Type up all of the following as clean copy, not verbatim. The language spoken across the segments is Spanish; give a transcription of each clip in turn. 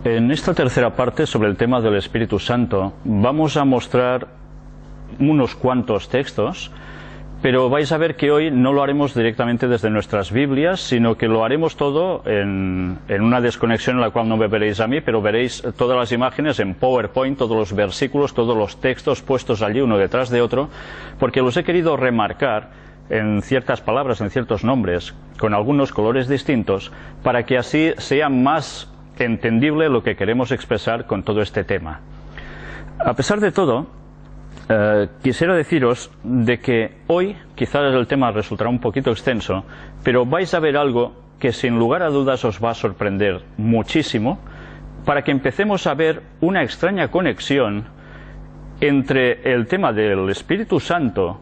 En esta tercera parte sobre el tema del Espíritu Santo vamos a mostrar unos cuantos textos, pero vais a ver que hoy no lo haremos directamente desde nuestras Biblias, sino que lo haremos todo en una desconexión en la cual no me veréis a mí, pero veréis todas las imágenes en PowerPoint, todos los versículos, todos los textos puestos allí uno detrás de otro, porque los he querido remarcar en ciertas palabras, en ciertos nombres, con algunos colores distintos, para que así sea más entendible lo que queremos expresar con todo este tema. A pesar de todo, quisiera deciros de que hoy quizás el tema resultará un poquito extenso, pero vais a ver algo que sin lugar a dudas os va a sorprender muchísimo, para que empecemos a ver una extraña conexión entre el tema del Espíritu Santo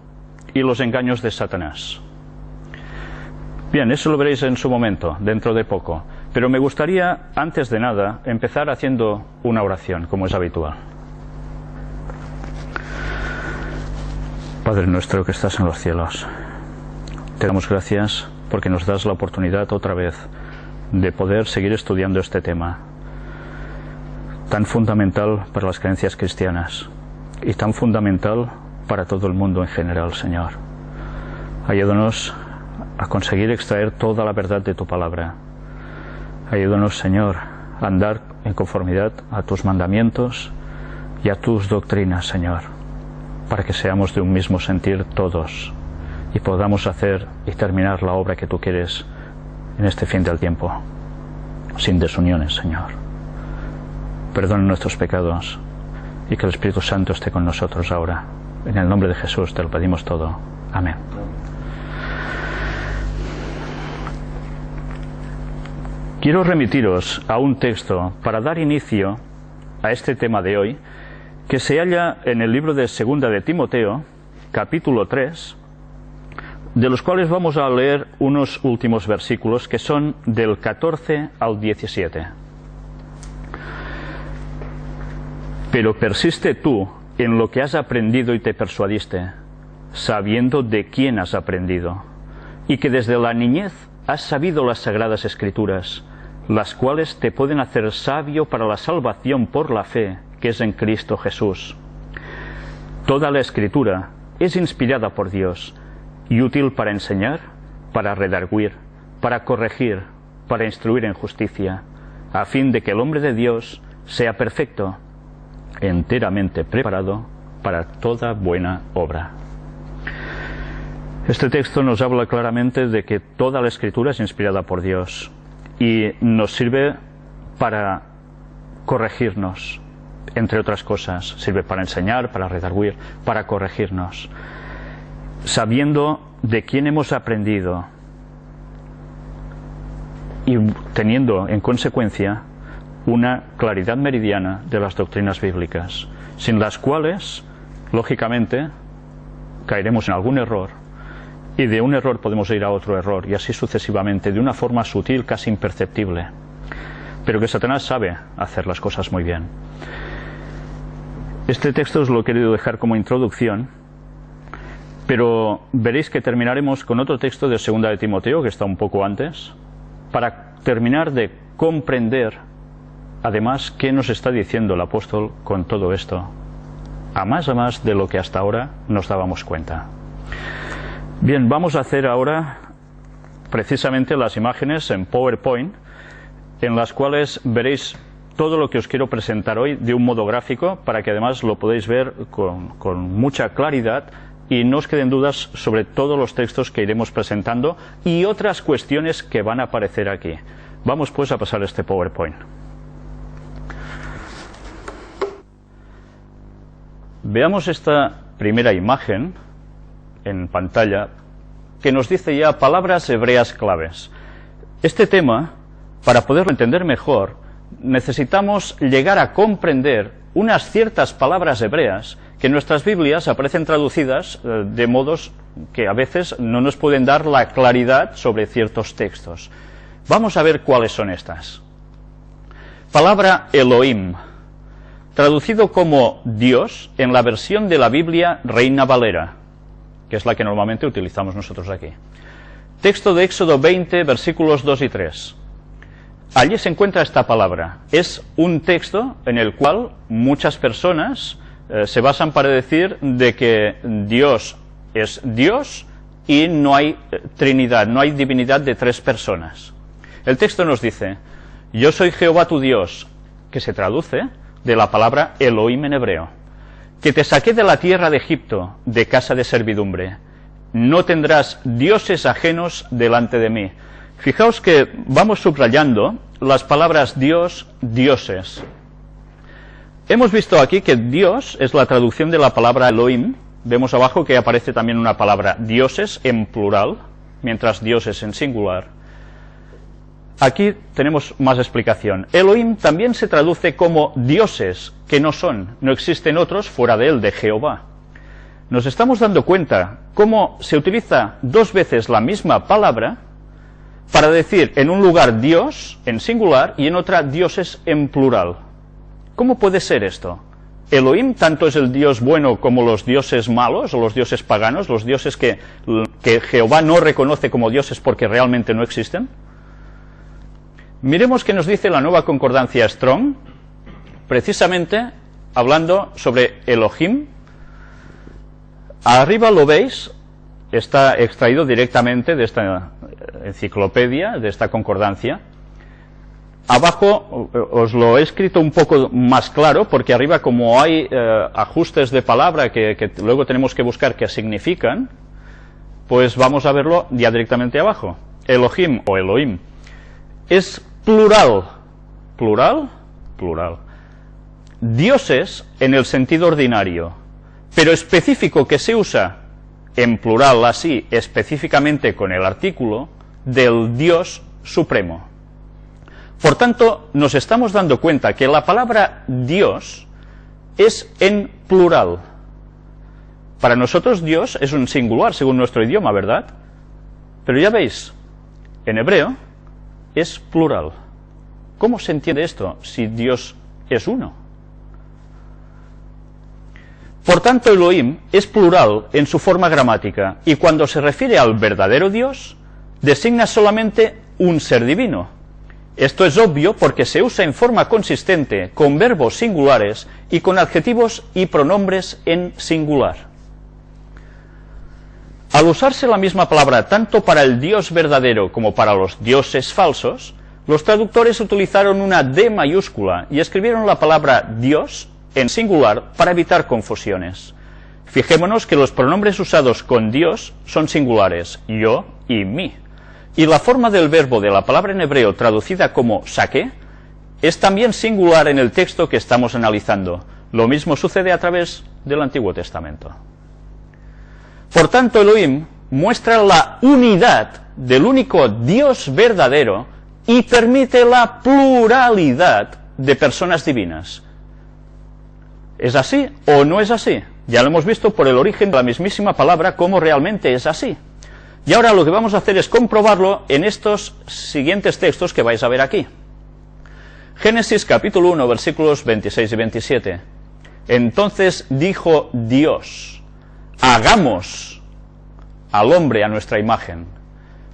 y los engaños de Satanás. Bien, eso lo veréis en su momento, dentro de poco. Pero me gustaría, antes de nada, empezar haciendo una oración, como es habitual. Padre nuestro que estás en los cielos, te damos gracias porque nos das la oportunidad otra vez de poder seguir estudiando este tema, tan fundamental para las creencias cristianas y tan fundamental para todo el mundo en general, Señor. Ayúdanos a conseguir extraer toda la verdad de tu palabra. Ayúdanos, Señor, a andar en conformidad a tus mandamientos y a tus doctrinas, Señor, para que seamos de un mismo sentir todos y podamos hacer y terminar la obra que tú quieres en este fin del tiempo, sin desuniones, Señor. Perdona nuestros pecados y que el Espíritu Santo esté con nosotros ahora. En el nombre de Jesús te lo pedimos todo. Amén. Quiero remitiros a un texto para dar inicio a este tema de hoy, que se halla en el libro de Segunda de Timoteo, capítulo 3, de los cuales vamos a leer unos últimos versículos que son del 14 al 17. Pero persiste tú en lo que has aprendido y te persuadiste, sabiendo de quién has aprendido, y que desde la niñez has sabido las sagradas Escrituras, las cuales te pueden hacer sabio para la salvación por la fe que es en Cristo Jesús. Toda la Escritura es inspirada por Dios y útil para enseñar, para redarguir, para corregir, para instruir en justicia, a fin de que el hombre de Dios sea perfecto, enteramente preparado para toda buena obra. Este texto nos habla claramente de que toda la Escritura es inspirada por Dios y nos sirve para corregirnos, entre otras cosas. Sirve para enseñar, para redarguir, para corregirnos, sabiendo de quién hemos aprendido y teniendo en consecuencia una claridad meridiana de las doctrinas bíblicas, sin las cuales, lógicamente, caeremos en algún error, y de un error podemos ir a otro error, y así sucesivamente, de una forma sutil, casi imperceptible, pero que Satanás sabe hacer las cosas muy bien. Este texto os lo he querido dejar como introducción, pero veréis que terminaremos con otro texto de Segunda de Timoteo, que está un poco antes, para terminar de comprender, además, qué nos está diciendo el apóstol con todo esto, a más de lo que hasta ahora nos dábamos cuenta. Bien, vamos a hacer ahora precisamente las imágenes en PowerPoint, en las cuales veréis todo lo que os quiero presentar hoy de un modo gráfico, para que además lo podáis ver con mucha claridad y no os queden dudas sobre todos los textos que iremos presentando y otras cuestiones que van a aparecer aquí. Vamos pues a pasar este PowerPoint. Veamos esta primera imagen en pantalla, que nos dice ya palabras hebreas claves. Este tema, para poderlo entender mejor, necesitamos llegar a comprender unas ciertas palabras hebreas que en nuestras Biblias aparecen traducidas de modos que a veces no nos pueden dar la claridad sobre ciertos textos. Vamos a ver cuáles son estas. Palabra Elohim, traducido como Dios en la versión de la Biblia Reina Valera, que es la que normalmente utilizamos nosotros aquí. Texto de Éxodo 20, versículos 2 y 3. allí se encuentra esta palabra. Es un texto en el cual muchas personas se basan para decir de que Dios es Dios y no hay Trinidad, no hay divinidad de tres personas. El texto nos dice: yo soy Jehová tu Dios, que se traduce de la palabra Elohim en hebreo, que te saqué de la tierra de Egipto, de casa de servidumbre. No tendrás dioses ajenos delante de mí. Fijaos que vamos subrayando las palabras Dios, dioses. Hemos visto aquí que Dios es la traducción de la palabra Elohim. Vemos abajo que aparece también una palabra dioses en plural, mientras dioses en singular. Aquí tenemos más explicación. Elohim también se traduce como dioses, que no son, no existen otros fuera de él, de Jehová. Nos estamos dando cuenta cómo se utiliza dos veces la misma palabra para decir en un lugar Dios en singular y en otra dioses en plural. ¿Cómo puede ser esto? Elohim tanto es el Dios bueno como los dioses malos o los dioses paganos, los dioses que Jehová no reconoce como dioses porque realmente no existen. Miremos qué nos dice la nueva concordancia Strong, precisamente hablando sobre Elohim. Arriba lo veis, está extraído directamente de esta enciclopedia, de esta concordancia. Abajo os lo he escrito un poco más claro, porque arriba, como hay ajustes de palabra que luego tenemos que buscar qué significan, pues vamos a verlo ya directamente abajo. Elohim o Elohim es plural, plural, plural. Dioses en el sentido ordinario, pero específico que se usa en plural así, específicamente con el artículo, del Dios supremo. Por tanto, nos estamos dando cuenta que la palabra Dios es en plural. Para nosotros Dios es un singular según nuestro idioma, ¿verdad? Pero ya veis, en hebreo es plural. ¿Cómo se entiende esto si Dios es uno? Por tanto, Elohim es plural en su forma gramática, y cuando se refiere al verdadero Dios, designa solamente un ser divino. Esto es obvio porque se usa en forma consistente con verbos singulares y con adjetivos y pronombres en singular. Al usarse la misma palabra tanto para el Dios verdadero como para los dioses falsos, los traductores utilizaron una D mayúscula y escribieron la palabra Dios en singular para evitar confusiones. Fijémonos que los pronombres usados con Dios son singulares, yo y mí. Y la forma del verbo de la palabra en hebreo traducida como saqué es también singular en el texto que estamos analizando. Lo mismo sucede a través del Antiguo Testamento. Por tanto, Elohim muestra la unidad del único Dios verdadero y permite la pluralidad de personas divinas. ¿Es así o no es así? Ya lo hemos visto por el origen de la mismísima palabra cómo realmente es así. Y ahora lo que vamos a hacer es comprobarlo en estos siguientes textos que vais a ver aquí. Génesis capítulo 1, versículos 26 y 27. Entonces dijo Dios: hagamos al hombre a nuestra imagen,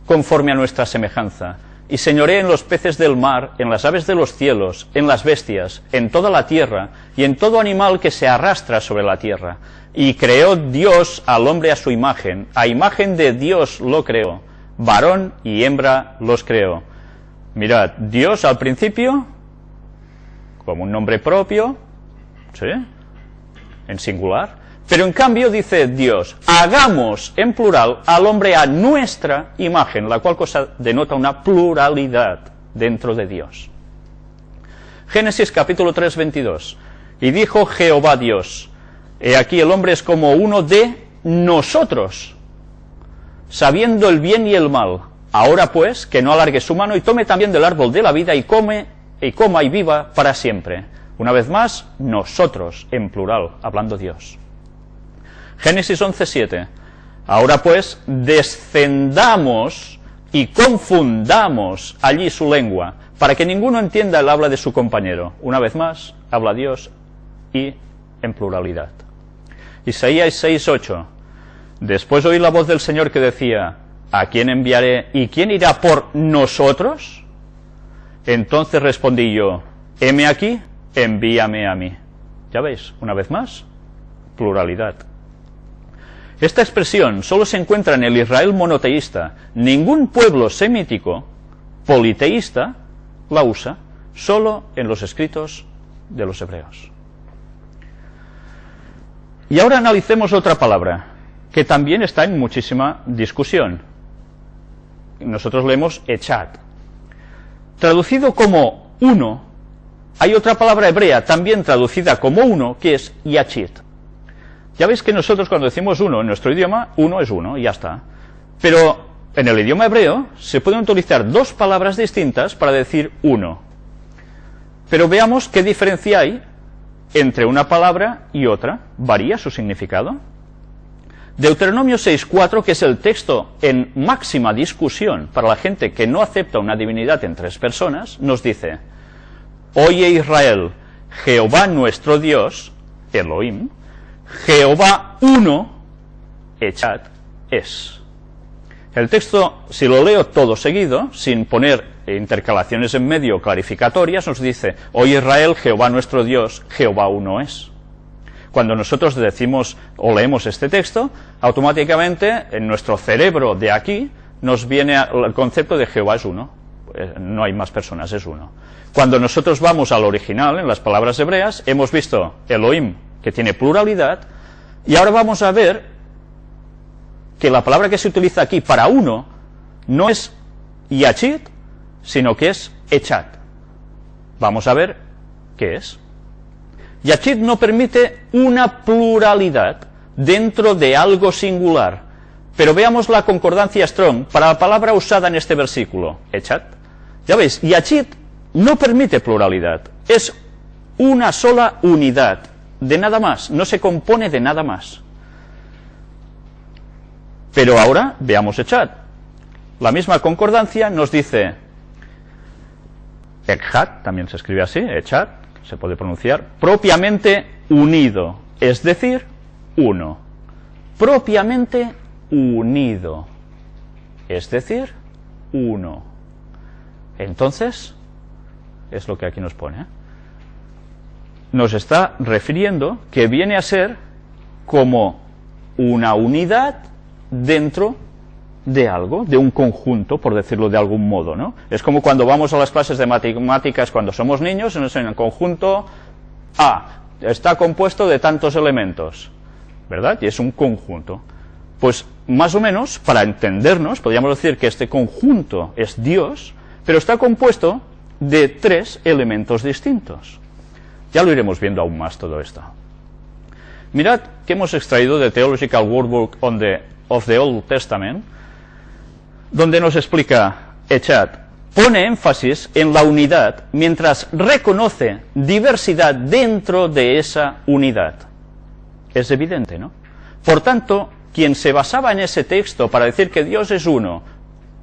conforme a nuestra semejanza, y señoree en los peces del mar, en las aves de los cielos, en las bestias, en toda la tierra, y en todo animal que se arrastra sobre la tierra. Y creó Dios al hombre a su imagen de Dios lo creó, varón y hembra los creó. Mirad, Dios al principio, como un nombre propio, ¿sí?, en singular, pero en cambio dice Dios: hagamos en plural al hombre a nuestra imagen, la cual cosa denota una pluralidad dentro de Dios. Génesis capítulo 3, 22. Y dijo Jehová Dios: he aquí el hombre es como uno de nosotros, sabiendo el bien y el mal. Ahora pues, que no alargue su mano y tome también del árbol de la vida y coma y viva para siempre. Una vez más, nosotros, en plural, hablando Dios. Génesis 11, 7. Ahora pues, descendamos y confundamos allí su lengua, para que ninguno entienda el habla de su compañero. Una vez más, habla Dios y en pluralidad. Isaías 6, 8. Después oí la voz del Señor que decía: ¿a quién enviaré y quién irá por nosotros? Entonces respondí yo, heme aquí, envíame a mí. Ya veis, una vez más, pluralidad. Esta expresión solo se encuentra en el Israel monoteísta. Ningún pueblo semítico politeísta la usa, solo en los escritos de los hebreos. Y ahora analicemos otra palabra, que también está en muchísima discusión. Nosotros leemos echad. Traducido como uno, hay otra palabra hebrea también traducida como uno, que es yachid. Ya veis que nosotros cuando decimos uno en nuestro idioma, uno es uno y ya está. Pero en el idioma hebreo se pueden utilizar dos palabras distintas para decir uno. Pero veamos qué diferencia hay entre una palabra y otra. ¿Varía su significado? Deuteronomio 6:4, que es el texto en máxima discusión para la gente que no acepta una divinidad en tres personas, nos dice: Oye Israel, Jehová nuestro Dios, Elohim, Jehová uno, echad, es. El texto, si lo leo todo seguido, sin poner intercalaciones en medio clarificatorias, nos dice: Oye Israel, Jehová nuestro Dios, Jehová uno es. Cuando nosotros decimos o leemos este texto, automáticamente en nuestro cerebro de aquí nos viene el concepto de Jehová es uno. No hay más personas, es uno. Cuando nosotros vamos al original, en las palabras hebreas, hemos visto Elohim, que tiene pluralidad, y ahora vamos a ver que la palabra que se utiliza aquí para uno no es yachid, sino que es echad. Vamos a ver qué es. Yachid no permite una pluralidad dentro de algo singular, pero veamos la concordancia Strong para la palabra usada en este versículo, echad. Ya veis, yachid no permite pluralidad, es una sola unidad, de nada más, no se compone de nada más. Pero ahora veamos echad. La misma concordancia nos dice echad, también se escribe así, echad, se puede pronunciar, propiamente unido, es decir, uno. Propiamente unido, es decir, uno. Entonces, es lo que aquí nos pone, nos está refiriendo que viene a ser como una unidad dentro de algo, de un conjunto, por decirlo de algún modo, ¿no? Es como cuando vamos a las clases de matemáticas cuando somos niños, en el conjunto A está compuesto de tantos elementos, ¿verdad? Y es un conjunto. Pues más o menos, para entendernos, podríamos decir que este conjunto es Dios, pero está compuesto de tres elementos distintos. Ya lo iremos viendo aún más todo esto. Mirad que hemos extraído de Theological Workbook of the Old Testament, donde nos explica echad, pone énfasis en la unidad mientras reconoce diversidad dentro de esa unidad. Es evidente, ¿no? Por tanto, quien se basaba en ese texto para decir que Dios es uno,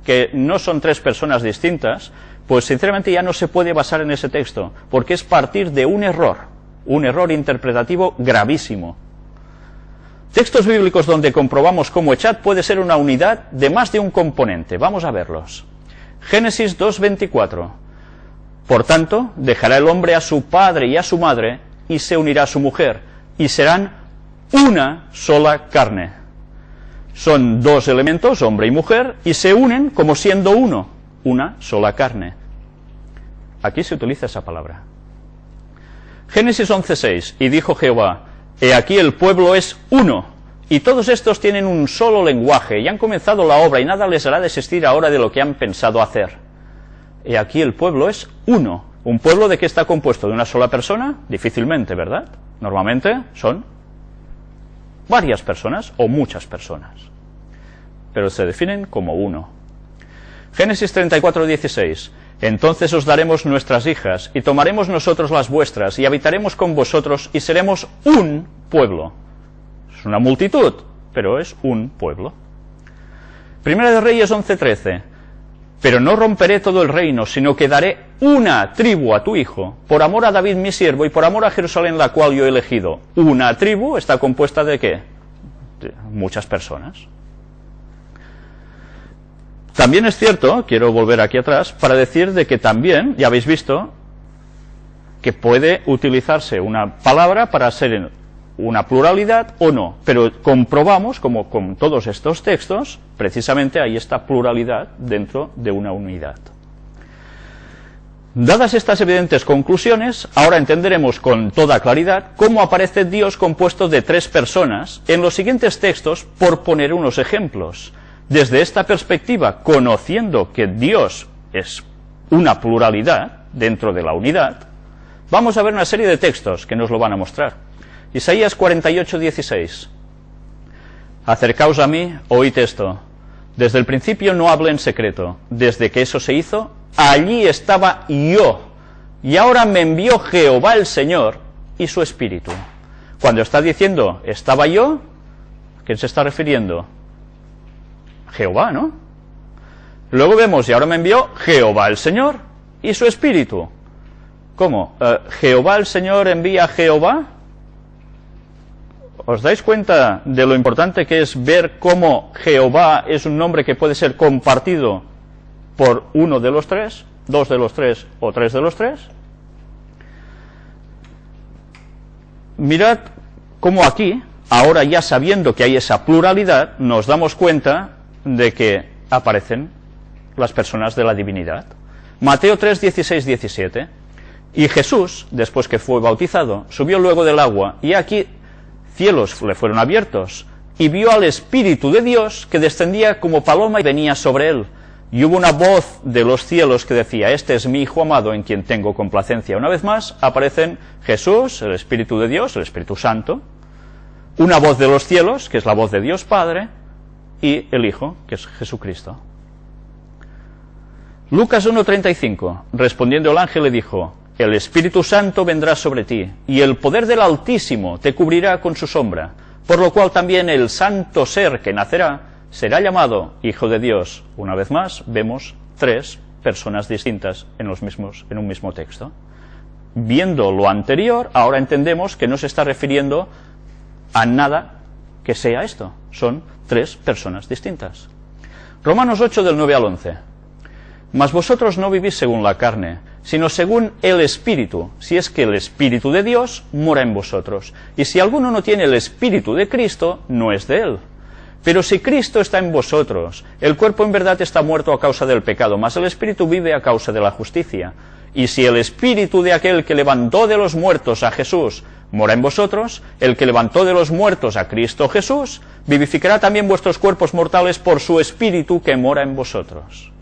que no son tres personas distintas, pues sinceramente ya no se puede basar en ese texto, porque es partir de un error interpretativo gravísimo. Textos bíblicos donde comprobamos cómo echad puede ser una unidad de más de un componente. Vamos a verlos. Génesis 2:24. Por tanto, dejará el hombre a su padre y a su madre, y se unirá a su mujer, y serán una sola carne. Son dos elementos, hombre y mujer, y se unen como siendo uno, una sola carne. Aquí se utiliza esa palabra. Génesis 11:6. Y dijo Jehová: He aquí el pueblo es uno, y todos estos tienen un solo lenguaje, y han comenzado la obra, y nada les hará desistir ahora de lo que han pensado hacer. He aquí el pueblo es uno. ¿Un pueblo de qué está compuesto? ¿De una sola persona? Difícilmente, ¿verdad? Normalmente son varias personas o muchas personas, pero se definen como uno. Génesis 34:16. Entonces os daremos nuestras hijas, y tomaremos nosotros las vuestras, y habitaremos con vosotros, y seremos un pueblo. Es una multitud, pero es un pueblo. Primera de Reyes 11:13. Pero no romperé todo el reino, sino que daré una tribu a tu hijo, por amor a David mi siervo, y por amor a Jerusalén, la cual yo he elegido. Una tribu está compuesta ¿de qué? De muchas personas. También es cierto, quiero volver aquí atrás, para decir de que también, ya habéis visto, que puede utilizarse una palabra para ser una pluralidad o no, pero comprobamos, como con todos estos textos, precisamente hay esta pluralidad dentro de una unidad. Dadas estas evidentes conclusiones, ahora entenderemos con toda claridad cómo aparece Dios compuesto de 3 personas en los siguientes textos, por poner unos ejemplos. Desde esta perspectiva, conociendo que Dios es una pluralidad dentro de la unidad, vamos a ver una serie de textos que nos lo van a mostrar. Isaías 48:16. Acercaos a mí, oíd esto. Desde el principio no hablé en secreto. Desde que eso se hizo, allí estaba yo. Y ahora me envió Jehová el Señor y su Espíritu. Cuando está diciendo, estaba yo, ¿a quién se está refiriendo? Jehová, ¿no? Luego vemos, y ahora me envió Jehová el Señor y su Espíritu. ¿Cómo? ¿Jehová el Señor envía a Jehová? ¿Os dais cuenta de lo importante que es ver cómo Jehová es un nombre que puede ser compartido por uno de los 3, 2 de los 3 o 3 de los 3? Mirad cómo aquí, ahora ya sabiendo que hay esa pluralidad, nos damos cuenta de que aparecen las personas de la divinidad. Mateo 3, 16, 17. Y Jesús, después que fue bautizado, subió luego del agua, y aquí cielos le fueron abiertos, y vio al Espíritu de Dios que descendía como paloma y venía sobre él. Y hubo una voz de los cielos que decía, este es mi Hijo amado en quien tengo complacencia. Una vez más aparecen Jesús, el Espíritu de Dios, el Espíritu Santo, una voz de los cielos, que es la voz de Dios Padre, y el Hijo, que es Jesucristo. Lucas 1:35, respondiendo el ángel le dijo, el Espíritu Santo vendrá sobre ti, y el poder del Altísimo te cubrirá con su sombra, por lo cual también el santo ser que nacerá será llamado Hijo de Dios. Una vez más, vemos 3 personas distintas en un mismo texto. Viendo lo anterior, ahora entendemos que no se está refiriendo a nada que sea esto. Son 3 personas distintas. Romanos 8, del 9 al 11. Mas vosotros no vivís según la carne, sino según el Espíritu, si es que el Espíritu de Dios mora en vosotros. Y si alguno no tiene el Espíritu de Cristo, no es de él. Pero si Cristo está en vosotros, el cuerpo en verdad está muerto a causa del pecado, mas el Espíritu vive a causa de la justicia. Y si el Espíritu de aquel que levantó de los muertos a Jesús mora en vosotros, el que levantó de los muertos a Cristo Jesús, vivificará también vuestros cuerpos mortales por su Espíritu que mora en vosotros.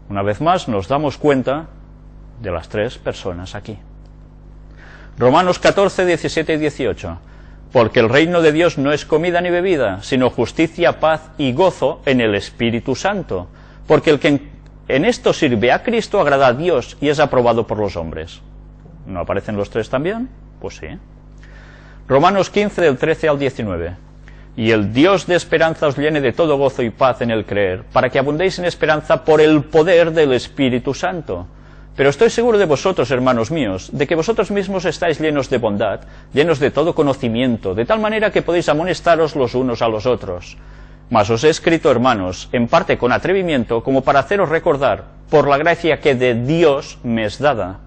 Una vez más nos damos cuenta de las 3 personas aquí. Romanos 14, 17 y 18. Porque el reino de Dios no es comida ni bebida, sino justicia, paz y gozo en el Espíritu Santo. Porque el que en esto sirve a Cristo agrada a Dios y es aprobado por los hombres. ¿No aparecen los 3 también? Pues sí. Romanos 15, del 13 al 19. Y el Dios de esperanza os llene de todo gozo y paz en el creer, para que abundéis en esperanza por el poder del Espíritu Santo. Pero estoy seguro de vosotros, hermanos míos, de que vosotros mismos estáis llenos de bondad, llenos de todo conocimiento, de tal manera que podéis amonestaros los unos a los otros. Mas os he escrito, hermanos, en parte con atrevimiento, como para haceros recordar, por la gracia que de Dios me es dada,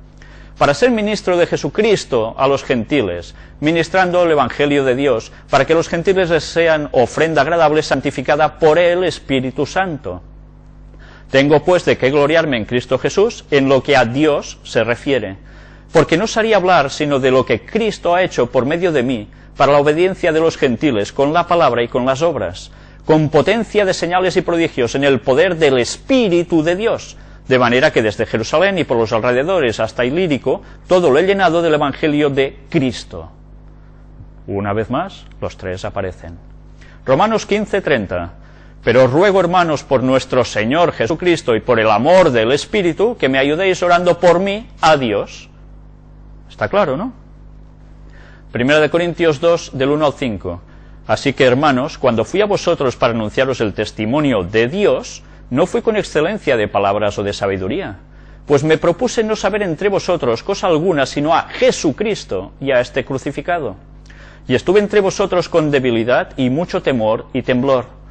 para ser ministro de Jesucristo a los gentiles, ministrando el Evangelio de Dios, para que los gentiles les sean ofrenda agradable santificada por el Espíritu Santo. Tengo pues de qué gloriarme en Cristo Jesús en lo que a Dios se refiere, porque no osaría hablar sino de lo que Cristo ha hecho por medio de mí, para la obediencia de los gentiles, con la palabra y con las obras, con potencia de señales y prodigios en el poder del Espíritu de Dios, de manera que desde Jerusalén y por los alrededores hasta Ilírico, todo lo he llenado del Evangelio de Cristo. Una vez más, los 3 aparecen. Romanos 15, 30. Pero os ruego, hermanos, por nuestro Señor Jesucristo y por el amor del Espíritu, que me ayudéis orando por mí a Dios. Está claro, ¿no? 1 Corintios 2, del 1 al 5. Así que, hermanos, cuando fui a vosotros para anunciaros el testimonio de Dios, no fui con excelencia de palabras o de sabiduría, pues me propuse no saber entre vosotros cosa alguna, sino a Jesucristo y a este crucificado. Y estuve entre vosotros con debilidad y mucho temor y temblor.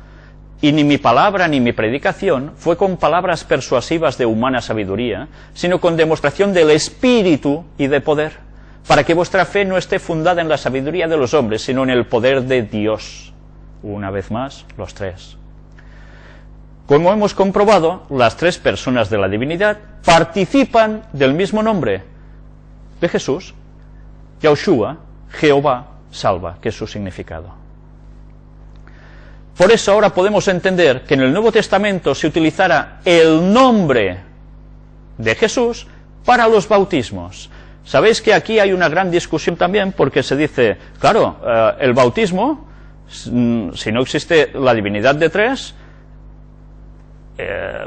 Y ni mi palabra ni mi predicación fue con palabras persuasivas de humana sabiduría, sino con demostración del Espíritu y de poder, para que vuestra fe no esté fundada en la sabiduría de los hombres, sino en el poder de Dios. Una vez más, los tres. Como hemos comprobado, las tres personas de la divinidad participan del mismo nombre de Jesús, Yahushua, Jehová salva, que es su significado. Por eso ahora podemos entender que en el Nuevo Testamento se utilizara el nombre de Jesús para los bautismos. Sabéis que aquí hay una gran discusión también, porque se dice, claro, el bautismo, si no existe la divinidad de tres,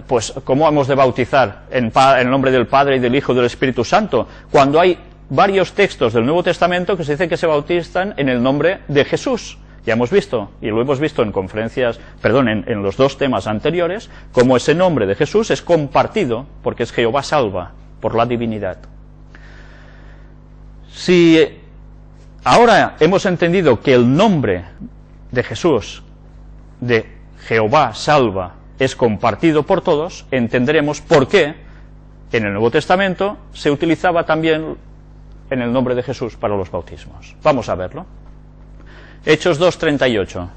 pues ¿cómo hemos de bautizar en nombre del Padre y del Hijo y del Espíritu Santo? Cuando hay varios textos del Nuevo Testamento que se dice que se bautizan en el nombre de Jesús. Ya hemos visto, y lo hemos visto en conferencias, en los dos temas anteriores, cómo ese nombre de Jesús es compartido, porque es Jehová salva, por la divinidad. Si ahora hemos entendido que el nombre de Jesús, de Jehová salva, es compartido por todos, entenderemos por qué en el Nuevo Testamento se utilizaba también en el nombre de Jesús para los bautismos. Vamos a verlo. Hechos 2:38.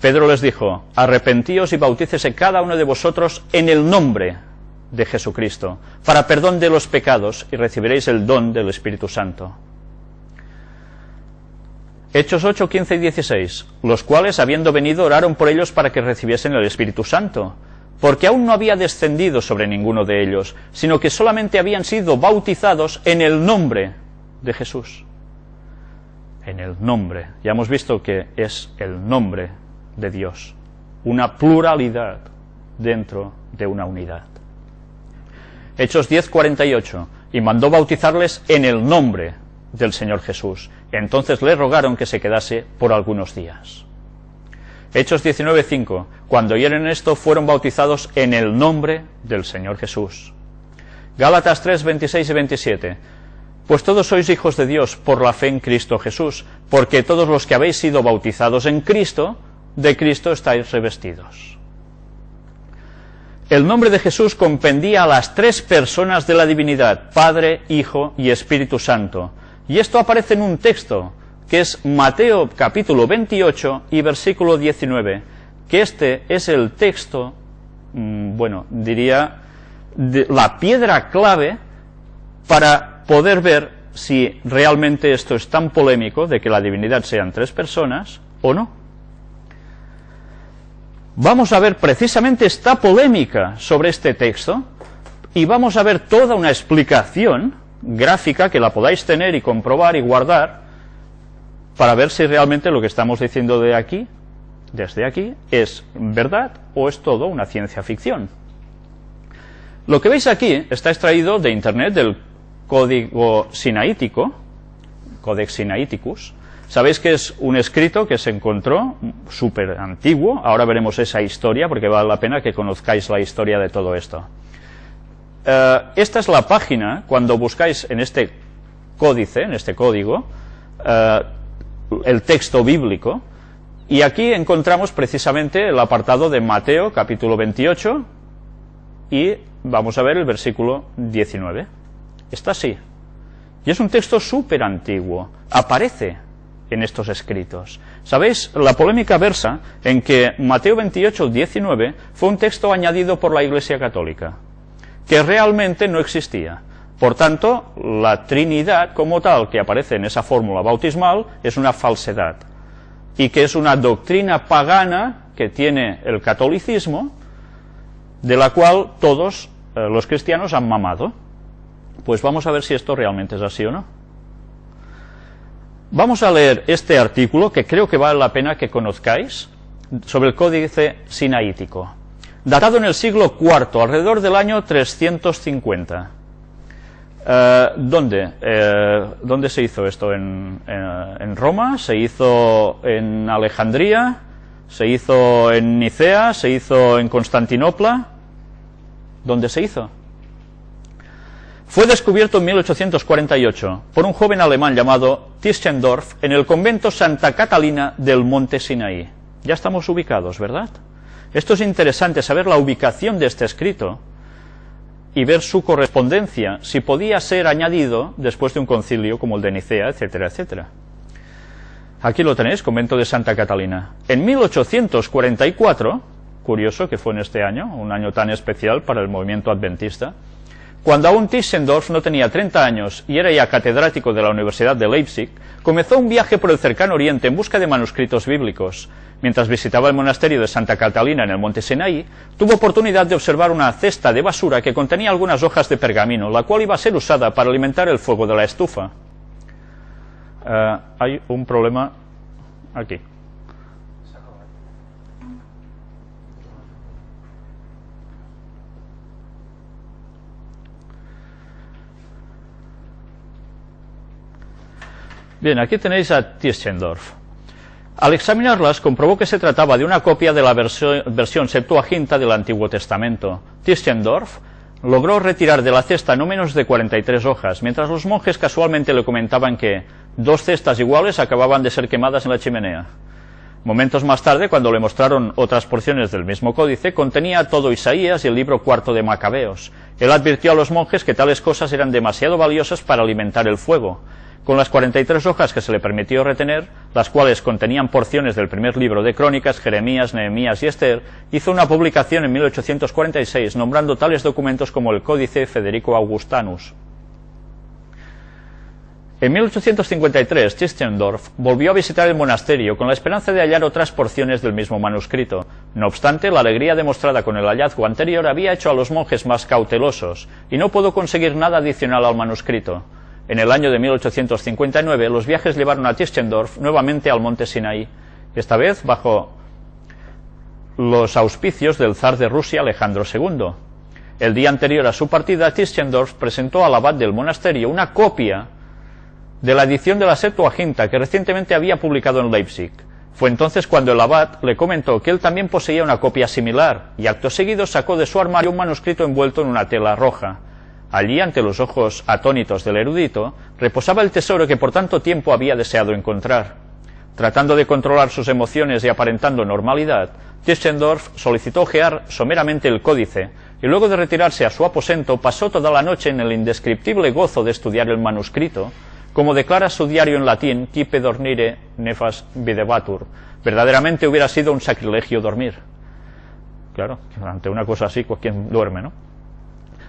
Pedro les dijo, arrepentíos y bautícese cada uno de vosotros en el nombre de Jesucristo, para perdón de los pecados, y recibiréis el don del Espíritu Santo. Hechos 8, 15 y 16, los cuales, habiendo venido, oraron por ellos para que recibiesen el Espíritu Santo, porque aún no había descendido sobre ninguno de ellos, sino que solamente habían sido bautizados en el nombre de Jesús. En el nombre, ya hemos visto que es el nombre de Dios, una pluralidad dentro de una unidad. Hechos 10, 48, y mandó bautizarles en el nombre del Señor Jesús. Entonces le rogaron que se quedase por algunos días. Hechos 19, 5, cuando oyeron esto fueron bautizados en el nombre del Señor Jesús. Gálatas 3, 26 y 27, pues todos sois hijos de Dios por la fe en Cristo Jesús, porque todos los que habéis sido bautizados en Cristo, de Cristo estáis revestidos. El nombre de Jesús compendía a las tres personas de la divinidad, Padre, Hijo y Espíritu Santo. Y esto aparece en un texto, que es Mateo capítulo 28 y versículo 19, que este es el texto, diría, la piedra clave para poder ver si realmente esto es tan polémico de que la divinidad sean tres personas o no. Vamos a ver precisamente esta polémica sobre este texto y vamos a ver toda una explicación gráfica que la podáis tener y comprobar y guardar para ver si realmente lo que estamos diciendo desde aquí, es verdad o es todo una ciencia ficción. Lo que veis aquí está extraído de internet, del Código Sinaítico, Codex Sinaiticus. Sabéis que es un escrito que se encontró súper antiguo. Ahora veremos esa historia porque vale la pena que conozcáis la historia de todo esto. Esta es la página, cuando buscáis en este códice, en este código, el texto bíblico, y aquí encontramos precisamente el apartado de Mateo capítulo 28 y vamos a ver el versículo 19. Está así. Y es un texto súper antiguo. Aparece en estos escritos. ¿Sabéis? La polémica versa en que Mateo 28, 19 fue un texto añadido por la Iglesia Católica, que realmente no existía. Por tanto, la Trinidad como tal que aparece en esa fórmula bautismal es una falsedad, y que es una doctrina pagana que tiene el catolicismo, de la cual todos los cristianos han mamado. Pues vamos a ver si esto realmente es así o no. Vamos a leer este artículo que creo que vale la pena que conozcáis, sobre el Códice Sinaítico, datado en el siglo IV, alrededor del año 350. ¿Dónde se hizo esto? ¿En Roma? ¿Se hizo en Alejandría? ¿Se hizo en Nicea? ¿Se hizo en Constantinopla? ¿Dónde se hizo? Fue descubierto en 1848 por un joven alemán llamado Tischendorf en el convento Santa Catalina del Monte Sinaí. Ya estamos ubicados, ¿verdad? Esto es interesante, saber la ubicación de este escrito y ver su correspondencia, si podía ser añadido después de un concilio como el de Nicea, etcétera, etcétera. Aquí lo tenéis, convento de Santa Catalina. En 1844, curioso que fue en este año, un año tan especial para el movimiento adventista, cuando aún Tischendorf no tenía 30 años y era ya catedrático de la Universidad de Leipzig, comenzó un viaje por el cercano Oriente en busca de manuscritos bíblicos. Mientras visitaba el monasterio de Santa Catalina en el monte Sinaí, tuvo oportunidad de observar una cesta de basura que contenía algunas hojas de pergamino, la cual iba a ser usada para alimentar el fuego de la estufa. Hay un problema aquí. Bien, aquí tenéis a Tischendorf. Al examinarlas, comprobó que se trataba de una copia de la versión Septuaginta del Antiguo Testamento. Tischendorf logró retirar de la cesta no menos de 43 hojas, mientras los monjes casualmente le comentaban que 2 cestas iguales acababan de ser quemadas en la chimenea. Momentos más tarde, cuando le mostraron otras porciones del mismo códice, contenía todo Isaías y el libro cuarto de Macabeos. Él advirtió a los monjes que tales cosas eran demasiado valiosas para alimentar el fuego. Con las 43 hojas que se le permitió retener, las cuales contenían porciones del primer libro de Crónicas, Jeremías, Nehemías y Esther, hizo una publicación en 1846 nombrando tales documentos como el Códice Federico Augustanus. En 1853, Tischendorf volvió a visitar el monasterio con la esperanza de hallar otras porciones del mismo manuscrito. No obstante, la alegría demostrada con el hallazgo anterior había hecho a los monjes más cautelosos, y no pudo conseguir nada adicional al manuscrito. En el año de 1859, los viajes llevaron a Tischendorf nuevamente al monte Sinaí, esta vez bajo los auspicios del zar de Rusia Alejandro II. El día anterior a su partida, Tischendorf presentó al abad del monasterio una copia de la edición de la Septuaginta que recientemente había publicado en Leipzig. Fue entonces cuando el abad le comentó que él también poseía una copia similar, y acto seguido sacó de su armario un manuscrito envuelto en una tela roja. Allí, ante los ojos atónitos del erudito, reposaba el tesoro que por tanto tiempo había deseado encontrar. Tratando de controlar sus emociones y aparentando normalidad, Tischendorf solicitó hojear someramente el códice, y luego de retirarse a su aposento pasó toda la noche en el indescriptible gozo de estudiar el manuscrito, como declara su diario en latín, Quipe dormire nefas videbatur. Verdaderamente hubiera sido un sacrilegio dormir. Claro, ante una cosa así, quien duerme, ¿no?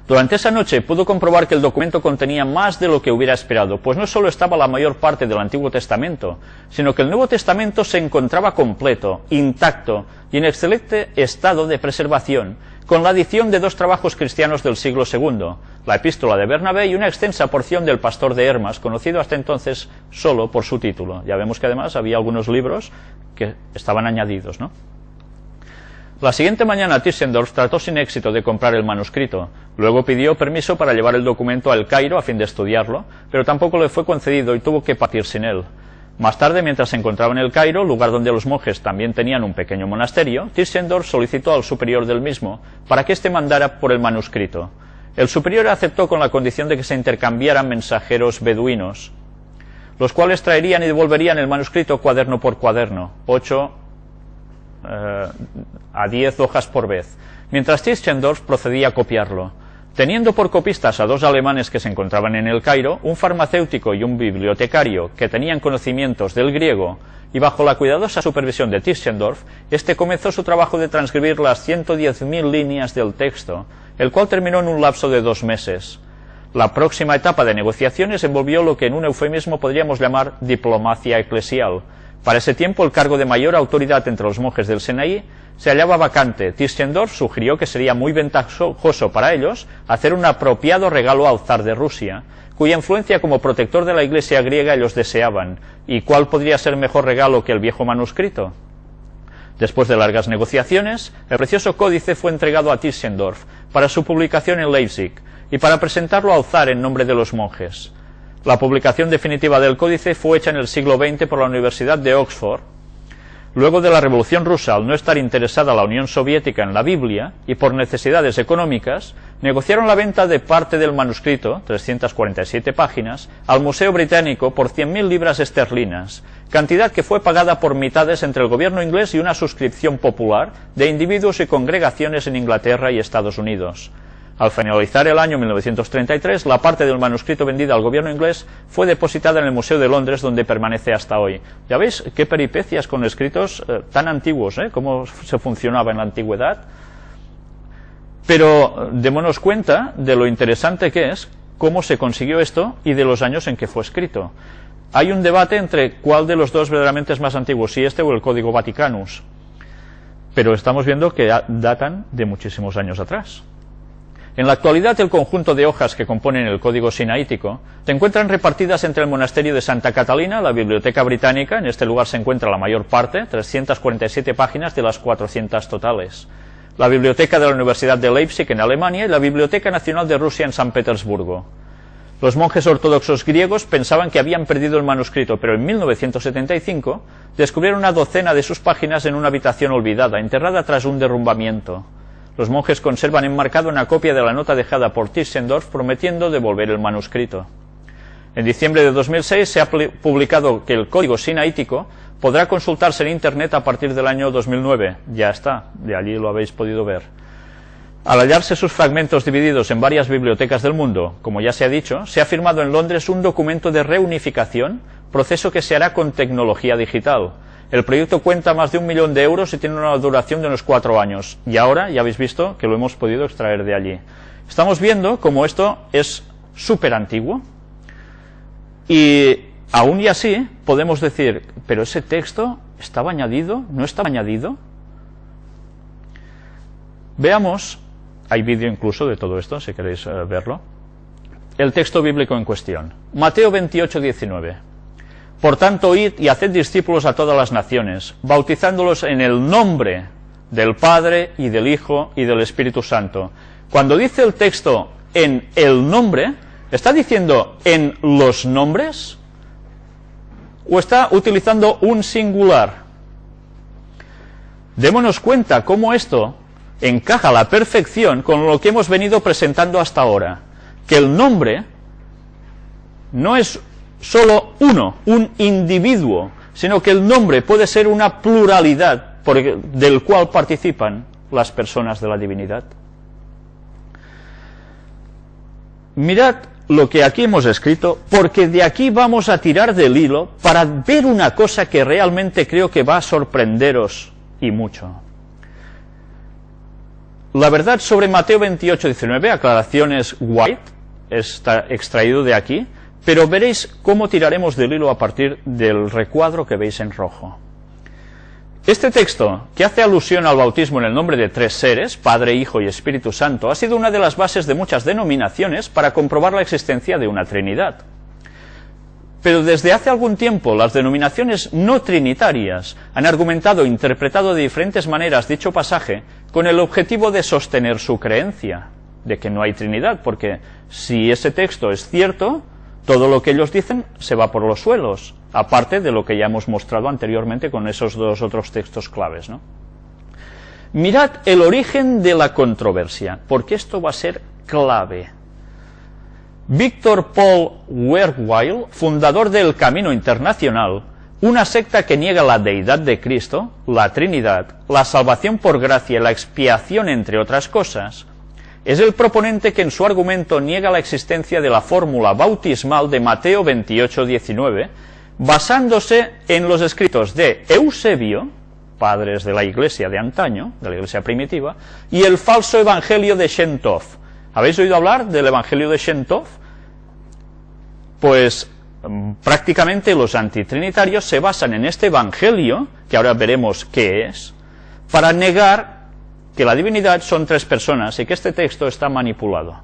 Durante esa noche pudo comprobar que el documento contenía más de lo que hubiera esperado, pues no solo estaba la mayor parte del Antiguo Testamento, sino que el Nuevo Testamento se encontraba completo, intacto y en excelente estado de preservación, con la adición de 2 trabajos cristianos del siglo II, la Epístola de Bernabé y una extensa porción del Pastor de Hermas, conocido hasta entonces solo por su título. Ya vemos que además había algunos libros que estaban añadidos, ¿no? La siguiente mañana Tischendorf trató sin éxito de comprar el manuscrito. Luego pidió permiso para llevar el documento al Cairo a fin de estudiarlo, pero tampoco le fue concedido y tuvo que partir sin él. Más tarde, mientras se encontraba en el Cairo, lugar donde los monjes también tenían un pequeño monasterio, Tischendorf solicitó al superior del mismo para que éste mandara por el manuscrito. El superior aceptó con la condición de que se intercambiaran mensajeros beduinos, los cuales traerían y devolverían el manuscrito cuaderno por cuaderno, 8 a 10 hojas por vez, mientras Tischendorf procedía a copiarlo. Teniendo por copistas a 2 alemanes que se encontraban en el Cairo, un farmacéutico y un bibliotecario que tenían conocimientos del griego, y bajo la cuidadosa supervisión de Tischendorf, este comenzó su trabajo de transcribir las 110.000 líneas del texto, el cual terminó en un lapso de 2 meses. La próxima etapa de negociaciones envolvió lo que en un eufemismo podríamos llamar diplomacia eclesial. Para ese tiempo, el cargo de mayor autoridad entre los monjes del Sinaí se hallaba vacante. Tischendorf sugirió que sería muy ventajoso para ellos hacer un apropiado regalo al zar de Rusia, cuya influencia como protector de la Iglesia griega ellos deseaban. ¿Y cuál podría ser mejor regalo que el viejo manuscrito? Después de largas negociaciones, el precioso códice fue entregado a Tischendorf para su publicación en Leipzig y para presentarlo al zar en nombre de los monjes. La publicación definitiva del códice fue hecha en el siglo XX por la Universidad de Oxford. Luego de la Revolución Rusa, al no estar interesada la Unión Soviética en la Biblia y por necesidades económicas, negociaron la venta de parte del manuscrito, 347 páginas, al Museo Británico por 100.000 libras esterlinas, cantidad que fue pagada por mitades entre el gobierno inglés y una suscripción popular de individuos y congregaciones en Inglaterra y Estados Unidos. Al finalizar el año 1933, la parte del manuscrito vendida al gobierno inglés fue depositada en el Museo de Londres, donde permanece hasta hoy. Ya veis qué peripecias con escritos tan antiguos, cómo se funcionaba en la antigüedad. Pero démonos cuenta de lo interesante que es cómo se consiguió esto y de los años en que fue escrito. Hay un debate entre cuál de los dos verdaderamente es más antiguo, si este o el Código Vaticanus. Pero estamos viendo que datan de muchísimos años atrás. En la actualidad, el conjunto de hojas que componen el Código Sinaítico se encuentran repartidas entre el monasterio de Santa Catalina, la Biblioteca Británica, en este lugar se encuentra la mayor parte, 347 páginas de las 400 totales, la Biblioteca de la Universidad de Leipzig en Alemania y la Biblioteca Nacional de Rusia en San Petersburgo. Los monjes ortodoxos griegos pensaban que habían perdido el manuscrito, pero en 1975 descubrieron una docena de sus páginas en una habitación olvidada, enterrada tras un derrumbamiento. Los monjes conservan enmarcada una copia de la nota dejada por Tischendorf prometiendo devolver el manuscrito. En diciembre de 2006 se ha publicado que el Código Sinaítico podrá consultarse en Internet a partir del año 2009. Ya está, de allí lo habéis podido ver. Al hallarse sus fragmentos divididos en varias bibliotecas del mundo, como ya se ha dicho, se ha firmado en Londres un documento de reunificación, proceso que se hará con tecnología digital. El proyecto cuenta más de 1 millón de euros y tiene una duración de unos 4 años. Y ahora ya habéis visto que lo hemos podido extraer de allí. Estamos viendo cómo esto es súper antiguo. Y aún y así podemos decir, pero ese texto ¿estaba añadido? ¿No estaba añadido? Veamos, hay vídeo incluso de todo esto, si queréis verlo. El texto bíblico en cuestión. Mateo 28, 19. Por tanto, id y haced discípulos a todas las naciones, bautizándolos en el nombre del Padre y del Hijo y del Espíritu Santo. Cuando dice el texto en el nombre, ¿está diciendo en los nombres? ¿O está utilizando un singular? Démonos cuenta cómo esto encaja a la perfección con lo que hemos venido presentando hasta ahora. Que el nombre no es solo uno, un individuo, sino que el nombre puede ser una pluralidad del cual participan las personas de la divinidad. Mirad lo que aquí hemos escrito, porque de aquí vamos a tirar del hilo para ver una cosa que realmente creo que va a sorprenderos y mucho. La verdad sobre Mateo 28, 19, aclaraciones White, está extraído de aquí, pero veréis cómo tiraremos del hilo a partir del recuadro que veis en rojo. Este texto, que hace alusión al bautismo en el nombre de 3 seres, Padre, Hijo y Espíritu Santo, ha sido una de las bases de muchas denominaciones para comprobar la existencia de una Trinidad. Pero desde hace algún tiempo las denominaciones no trinitarias han argumentado e interpretado de diferentes maneras dicho pasaje con el objetivo de sostener su creencia de que no hay Trinidad, porque si ese texto es cierto, todo lo que ellos dicen se va por los suelos, aparte de lo que ya hemos mostrado anteriormente con esos dos otros textos claves, ¿no? Mirad el origen de la controversia, porque esto va a ser clave. Víctor Paul Werthweil, fundador del Camino Internacional, una secta que niega la deidad de Cristo, la Trinidad, la salvación por gracia y la expiación, entre otras cosas, es el proponente que en su argumento niega la existencia de la fórmula bautismal de Mateo 28, 19, basándose en los escritos de Eusebio, padres de la iglesia de antaño, de la iglesia primitiva, y el falso evangelio de Shem Tov. ¿Habéis oído hablar del evangelio de Shem Tov? Pues prácticamente los antitrinitarios se basan en este evangelio, que ahora veremos qué es, para negar que la divinidad son 3 personas y que este texto está manipulado.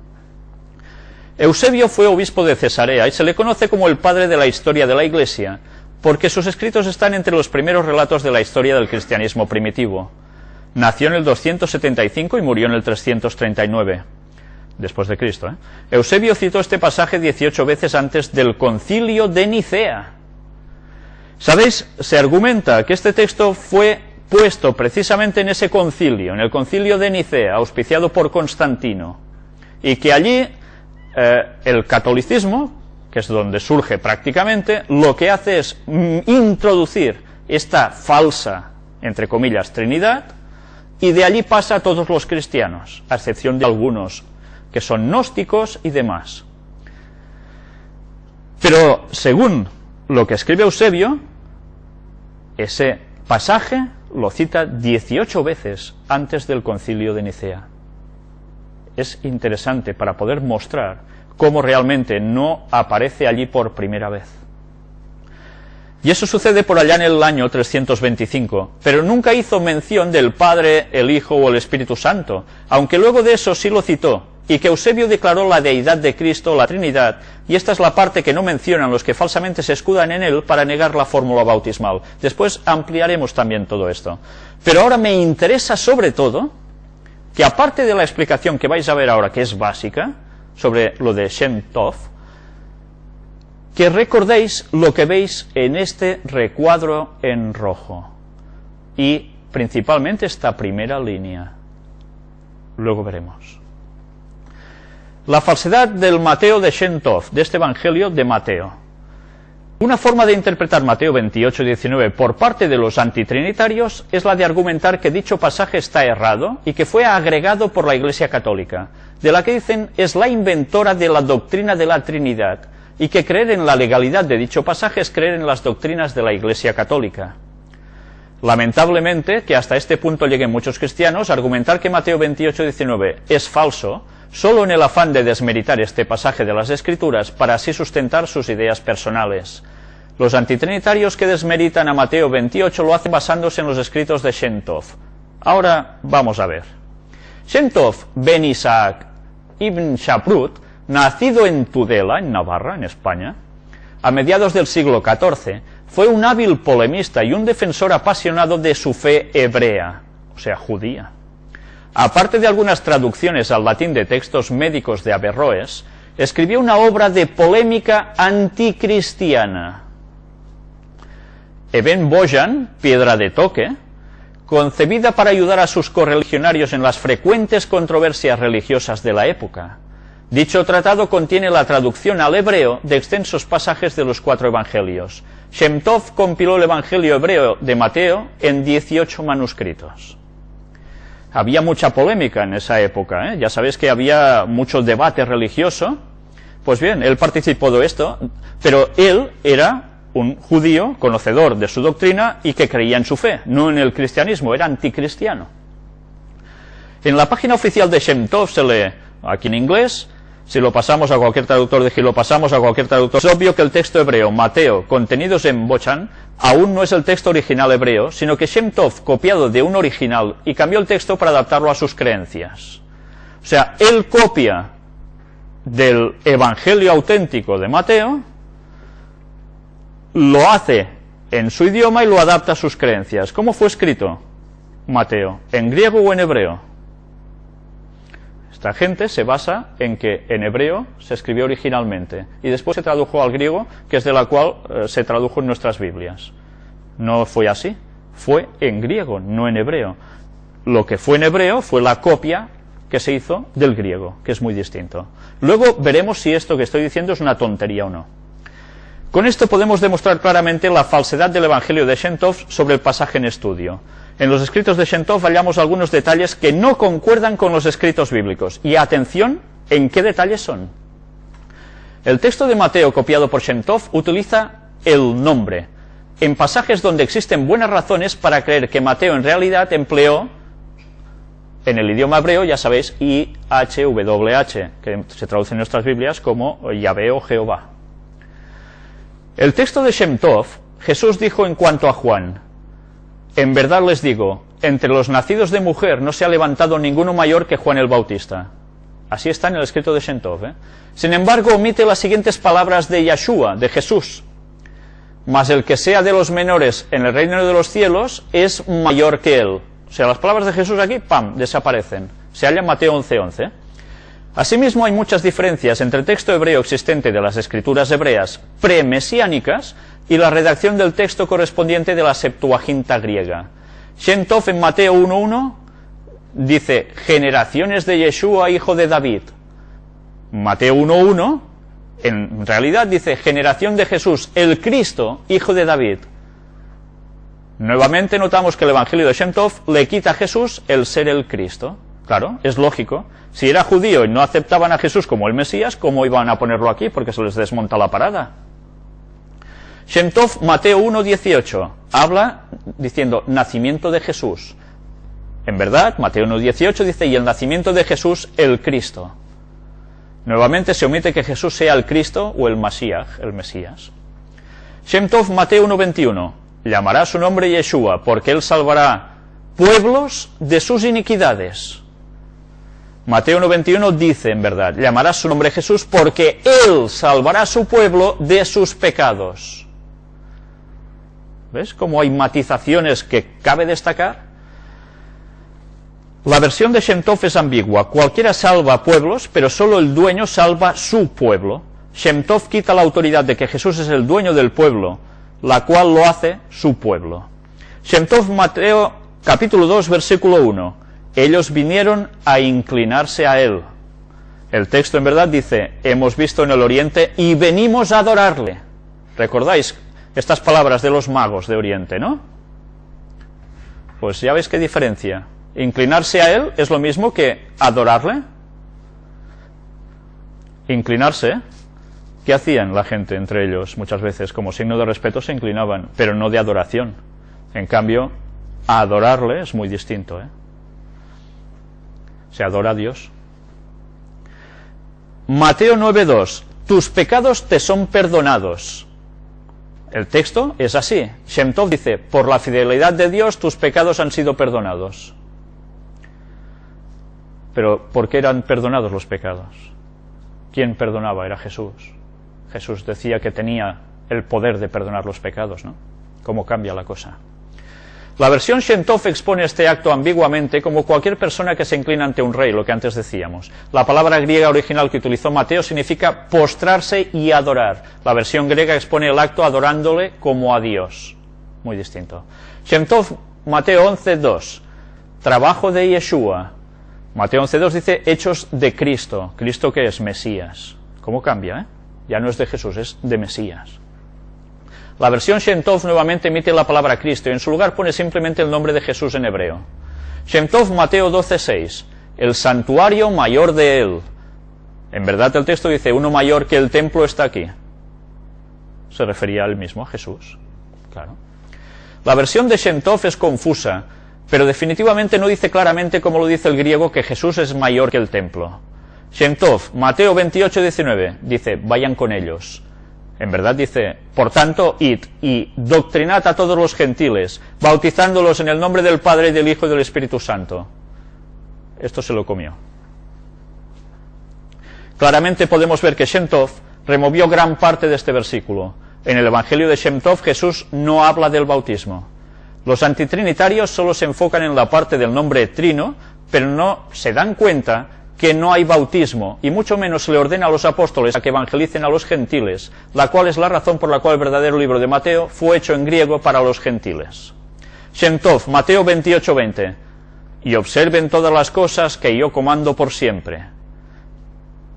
Eusebio fue obispo de Cesarea y se le conoce como el padre de la historia de la Iglesia, porque sus escritos están entre los primeros relatos de la historia del cristianismo primitivo. Nació en el 275 y murió en el 339, después de Cristo. Eusebio citó este pasaje 18 veces antes del concilio de Nicea. ¿Sabéis? Se argumenta que este texto fue puesto precisamente en ese concilio, en el concilio de Nicea, auspiciado por Constantino. y que allí el catolicismo, que es donde surge prácticamente, lo que hace es introducir esta falsa, entre comillas, Trinidad, y de allí pasa a todos los cristianos, a excepción de algunos que son gnósticos y demás. Pero según lo que escribe Eusebio, ese pasaje lo cita 18 veces antes del Concilio de Nicea. Es interesante para poder mostrar cómo realmente no aparece allí por primera vez. Y eso sucede por allá en el año 325, pero nunca hizo mención del Padre, el Hijo o el Espíritu Santo, aunque luego de eso sí lo citó, y que Eusebio declaró la deidad de Cristo, la Trinidad, y esta es la parte que no mencionan los que falsamente se escudan en él para negar la fórmula bautismal. Después ampliaremos también todo esto. Pero ahora me interesa sobre todo que, aparte de la explicación que vais a ver ahora, que es básica, sobre lo de Shem Tov, que recordéis lo que veis en este recuadro en rojo, y principalmente esta primera línea. Luego veremos. La falsedad del Mateo de Shem Tov, de este Evangelio de Mateo. Una forma de interpretar Mateo 28-19 por parte de los antitrinitarios es la de argumentar que dicho pasaje está errado y que fue agregado por la Iglesia Católica, de la que dicen es la inventora de la doctrina de la Trinidad, y que creer en la legalidad de dicho pasaje es creer en las doctrinas de la Iglesia Católica. Lamentablemente, que hasta este punto lleguen muchos cristianos a argumentar que Mateo 28-19 es falso, solo en el afán de desmeritar este pasaje de las Escrituras para así sustentar sus ideas personales. Los antitrinitarios que desmeritan a Mateo 28 lo hacen basándose en los escritos de Shem Tov. Ahora vamos a ver. Shem Tov ben Isaac ibn Shaprut, nacido en Tudela, en Navarra, en España, a mediados del siglo XIV, fue un hábil polemista y un defensor apasionado de su fe hebrea, o sea, judía. Aparte de algunas traducciones al latín de textos médicos de Averroes, escribió una obra de polémica anticristiana. Eben Bojan, piedra de toque, concebida para ayudar a sus correligionarios en las frecuentes controversias religiosas de la época. Dicho tratado contiene la traducción al hebreo de extensos pasajes de los 4 evangelios. Shem Tov compiló el evangelio hebreo de Mateo en 18 manuscritos. Había mucha polémica en esa época, ya sabéis que había mucho debate religioso. Pues bien, él participó de esto, pero él era un judío conocedor de su doctrina y que creía en su fe, no en el cristianismo, era anticristiano. En la página oficial de Shem Tov se lee, aquí en inglés, si lo pasamos a cualquier traductor es obvio que el texto hebreo Mateo, contenidos en Bojan, aún no es el texto original hebreo, sino que Shem Tov copiado de un original y cambió el texto para adaptarlo a sus creencias. O sea, él copia del evangelio auténtico de Mateo, lo hace en su idioma y lo adapta a sus creencias. ¿Cómo fue escrito Mateo? ¿En griego o en hebreo? Esta gente se basa en que en hebreo se escribió originalmente y después se tradujo al griego, que es de la cual se tradujo en nuestras Biblias. No fue así, fue en griego, no en hebreo. Lo que fue en hebreo fue la copia que se hizo del griego, que es muy distinto. Luego veremos si esto que estoy diciendo es una tontería o no. Con esto podemos demostrar claramente la falsedad del Evangelio de Shem Tov sobre el pasaje en estudio. En los escritos de Shem Tov hallamos algunos detalles que no concuerdan con los escritos bíblicos. Y atención, ¿en qué detalles son? El texto de Mateo copiado por Shem Tov utiliza el nombre, en pasajes donde existen buenas razones para creer que Mateo en realidad empleó, en el idioma hebreo, ya sabéis, IHWH, que se traduce en nuestras Biblias como Yahvé o Jehová. El texto de Shem Tov, Jesús dijo en cuanto a Juan, en verdad les digo, entre los nacidos de mujer no se ha levantado ninguno mayor que Juan el Bautista. Así está en el escrito de Shem Tov. Sin embargo, omite las siguientes palabras de Yeshua, de Jesús. Mas el que sea de los menores en el reino de los cielos es mayor que él. O sea, las palabras de Jesús aquí, ¡pam!, desaparecen. Se halla en Mateo 11:11. Asimismo, hay muchas diferencias entre el texto hebreo existente de las escrituras hebreas pre-mesiánicas y la redacción del texto correspondiente de la Septuaginta griega. Shem Tov en Mateo 1:1 dice, generaciones de Yeshua, hijo de David, Mateo 1:1, en realidad dice generación de Jesús, el Cristo, hijo de David. Nuevamente notamos que el Evangelio de Shem Tov le quita a Jesús el ser el Cristo. Claro, es lógico. Si era judío y no aceptaban a Jesús como el Mesías, ¿cómo iban a ponerlo aquí? Porque se les desmonta la parada. Shem Tov, Mateo 1:18, habla diciendo nacimiento de Jesús. En verdad, Mateo 1:18 dice, y el nacimiento de Jesús, el Cristo. Nuevamente se omite que Jesús sea el Cristo o el Mashiach, el Mesías. Shem Tov, Mateo 1:21, llamará su nombre Yeshua, porque él salvará pueblos de sus iniquidades. Mateo 1:21 dice, en verdad, llamará su nombre Jesús, porque él salvará a su pueblo de sus pecados. ¿Ves cómo hay matizaciones que cabe destacar? La versión de Shem Tov es ambigua. Cualquiera salva pueblos, pero solo el dueño salva su pueblo. Shem Tov quita la autoridad de que Jesús es el dueño del pueblo, la cual lo hace su pueblo. Shem Tov, Mateo capítulo 2, versículo 1. Ellos vinieron a inclinarse a él. El texto en verdad dice, hemos visto en el oriente y venimos a adorarle. ¿Recordáis estas palabras de los magos de Oriente, no? Pues ya veis qué diferencia. Inclinarse a él es lo mismo que adorarle. Inclinarse, ¿qué hacían la gente entre ellos? Muchas veces como signo de respeto se inclinaban, pero no de adoración. En cambio, a adorarle es muy distinto, Se adora a Dios. Mateo 9:2, tus pecados te son perdonados. El texto es así. Shem Tov dice, por la fidelidad de Dios tus pecados han sido perdonados. Pero ¿por qué eran perdonados los pecados? ¿Quién perdonaba? Era Jesús. Jesús decía que tenía el poder de perdonar los pecados, ¿no? ¿Cómo cambia la cosa? La versión Shem Tov expone este acto ambiguamente como cualquier persona que se inclina ante un rey, lo que antes decíamos. La palabra griega original que utilizó Mateo significa postrarse y adorar. La versión griega expone el acto adorándole como a Dios. Muy distinto. Shem Tov, Mateo 11:2, trabajo de Yeshua. Mateo 11:2 dice hechos de Cristo. ¿Cristo qué es? Mesías. ¿Cómo cambia, Ya no es de Jesús, es de Mesías. La versión Shem Tov nuevamente emite la palabra Cristo y en su lugar pone simplemente el nombre de Jesús en hebreo. Shem Tov, Mateo 12:6, el santuario mayor de él. En verdad el texto dice, uno mayor que el templo está aquí. Se refería a él mismo, a Jesús. Claro. La versión de Shem Tov es confusa, pero definitivamente no dice claramente, como lo dice el griego, que Jesús es mayor que el templo. Shem Tov, Mateo 28:19, dice, vayan con ellos. En verdad dice, por tanto, id y doctrinad a todos los gentiles, bautizándolos en el nombre del Padre, y del Hijo y del Espíritu Santo. Esto se lo comió. Claramente podemos ver que Shem Tov removió gran parte de este versículo. En el Evangelio de Shem Tov Jesús no habla del bautismo. Los antitrinitarios solo se enfocan en la parte del nombre trino, pero no se dan cuenta que no hay bautismo, y mucho menos se le ordena a los apóstoles a que evangelicen a los gentiles, la cual es la razón por la cual el verdadero libro de Mateo fue hecho en griego para los gentiles. Shem Tov, Mateo 28:20, y observen todas las cosas que yo comando por siempre.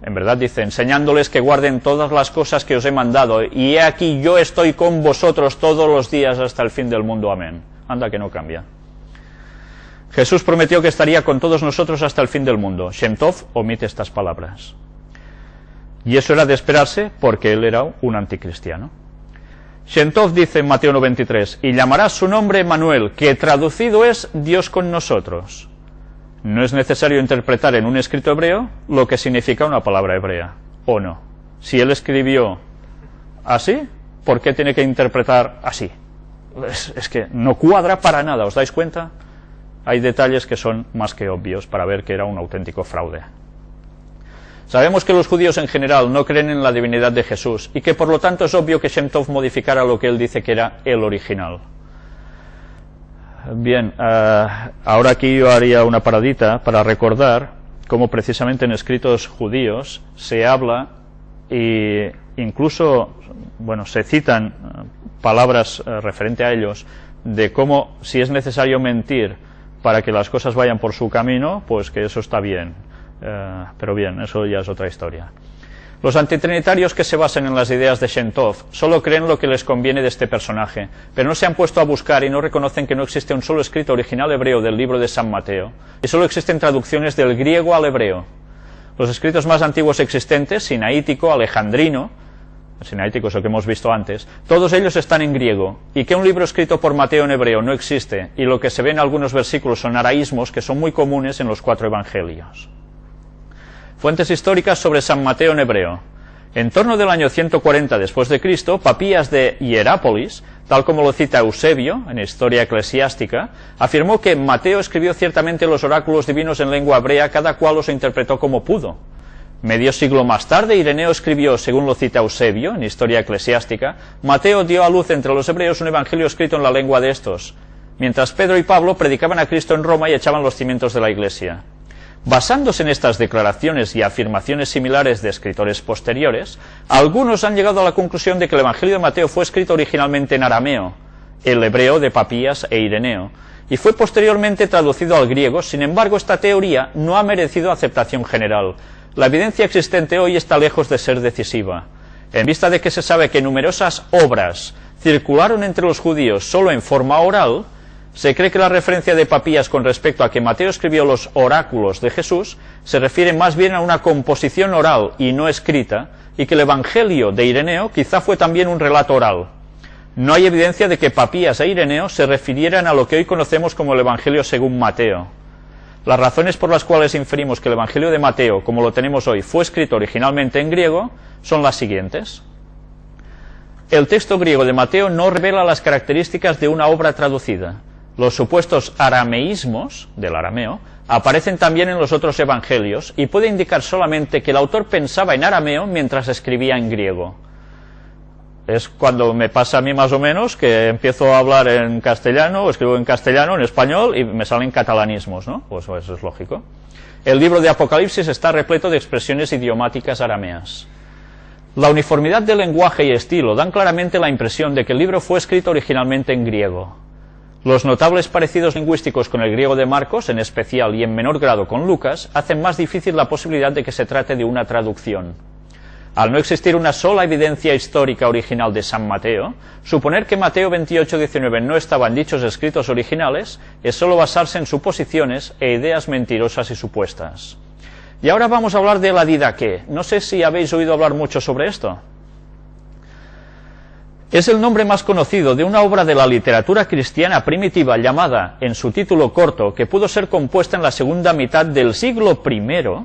En verdad dice, enseñándoles que guarden todas las cosas que os he mandado, y he aquí yo estoy con vosotros todos los días hasta el fin del mundo. Amén. Anda que no cambia. Jesús prometió que estaría con todos nosotros hasta el fin del mundo. Shem Tov omite estas palabras. Y eso era de esperarse porque él era un anticristiano. Shem Tov dice en Mateo 9:23, y llamarás su nombre Emmanuel, que traducido es Dios con nosotros. No es necesario interpretar en un escrito hebreo lo que significa una palabra hebrea, ¿o no? Si él escribió así, ¿por qué tiene que interpretar así? Es que no cuadra para nada, ¿os dais cuenta? Hay detalles que son más que obvios para ver que era un auténtico fraude. Sabemos que los judíos en general no creen en la divinidad de Jesús y que por lo tanto es obvio que Shem Tov modificara lo que él dice que era el original. Bien, ahora aquí yo haría una paradita para recordar cómo precisamente en escritos judíos se habla e incluso, bueno, se citan palabras referente a ellos de cómo si es necesario mentir para que las cosas vayan por su camino, pues que eso está bien. Pero bien, eso ya es otra historia. Los antitrinitarios que se basan en las ideas de Shentov solo creen lo que les conviene de este personaje, pero no se han puesto a buscar y no reconocen que no existe un solo escrito original hebreo del libro de San Mateo, y solo existen traducciones del griego al hebreo. Los escritos más antiguos existentes, sinaítico, alejandrino, sinaítico es lo que hemos visto antes, todos ellos están en griego, y que un libro escrito por Mateo en hebreo no existe, y lo que se ve en algunos versículos son araísmos que son muy comunes en los 4 evangelios. Fuentes históricas sobre San Mateo en hebreo. En torno del año 140 después de Cristo, Papías de Hierápolis, tal como lo cita Eusebio en Historia Eclesiástica, afirmó que Mateo escribió ciertamente los oráculos divinos en lengua hebrea, cada cual los interpretó como pudo. Medio siglo más tarde, Ireneo escribió, según lo cita Eusebio en Historia Eclesiástica, Mateo dio a luz entre los hebreos un evangelio escrito en la lengua de estos, mientras Pedro y Pablo predicaban a Cristo en Roma y echaban los cimientos de la Iglesia. Basándose en estas declaraciones y afirmaciones similares de escritores posteriores, algunos han llegado a la conclusión de que el Evangelio de Mateo fue escrito originalmente en arameo, el hebreo de Papías e Ireneo, y fue posteriormente traducido al griego. Sin embargo, esta teoría no ha merecido aceptación general. La evidencia existente hoy está lejos de ser decisiva. En vista de que se sabe que numerosas obras circularon entre los judíos solo en forma oral, se cree que la referencia de Papías con respecto a que Mateo escribió los oráculos de Jesús se refiere más bien a una composición oral y no escrita, y que el Evangelio de Ireneo quizá fue también un relato oral. No hay evidencia de que Papías e Ireneo se refirieran a lo que hoy conocemos como el Evangelio según Mateo. Las razones por las cuales inferimos que el Evangelio de Mateo, como lo tenemos hoy, fue escrito originalmente en griego, son las siguientes. El texto griego de Mateo no revela las características de una obra traducida. Los supuestos arameísmos del arameo aparecen también en los otros evangelios y puede indicar solamente que el autor pensaba en arameo mientras escribía en griego. Es cuando me pasa a mí más o menos que empiezo a hablar en castellano, o escribo en castellano, en español, y me salen catalanismos, ¿no? Pues eso es lógico. El libro de Apocalipsis está repleto de expresiones idiomáticas arameas. La uniformidad de lenguaje y estilo dan claramente la impresión de que el libro fue escrito originalmente en griego. Los notables parecidos lingüísticos con el griego de Marcos, en especial, y en menor grado con Lucas, hacen más difícil la posibilidad de que se trate de una traducción. Al no existir una sola evidencia histórica original de San Mateo, suponer que Mateo 28-19 no estaba en dichos escritos originales es solo basarse en suposiciones e ideas mentirosas y supuestas. Y ahora vamos a hablar de la didaqué. No sé si habéis oído hablar mucho sobre esto. Es el nombre más conocido de una obra de la literatura cristiana primitiva llamada, en su título corto, que pudo ser compuesta en la segunda mitad del siglo I,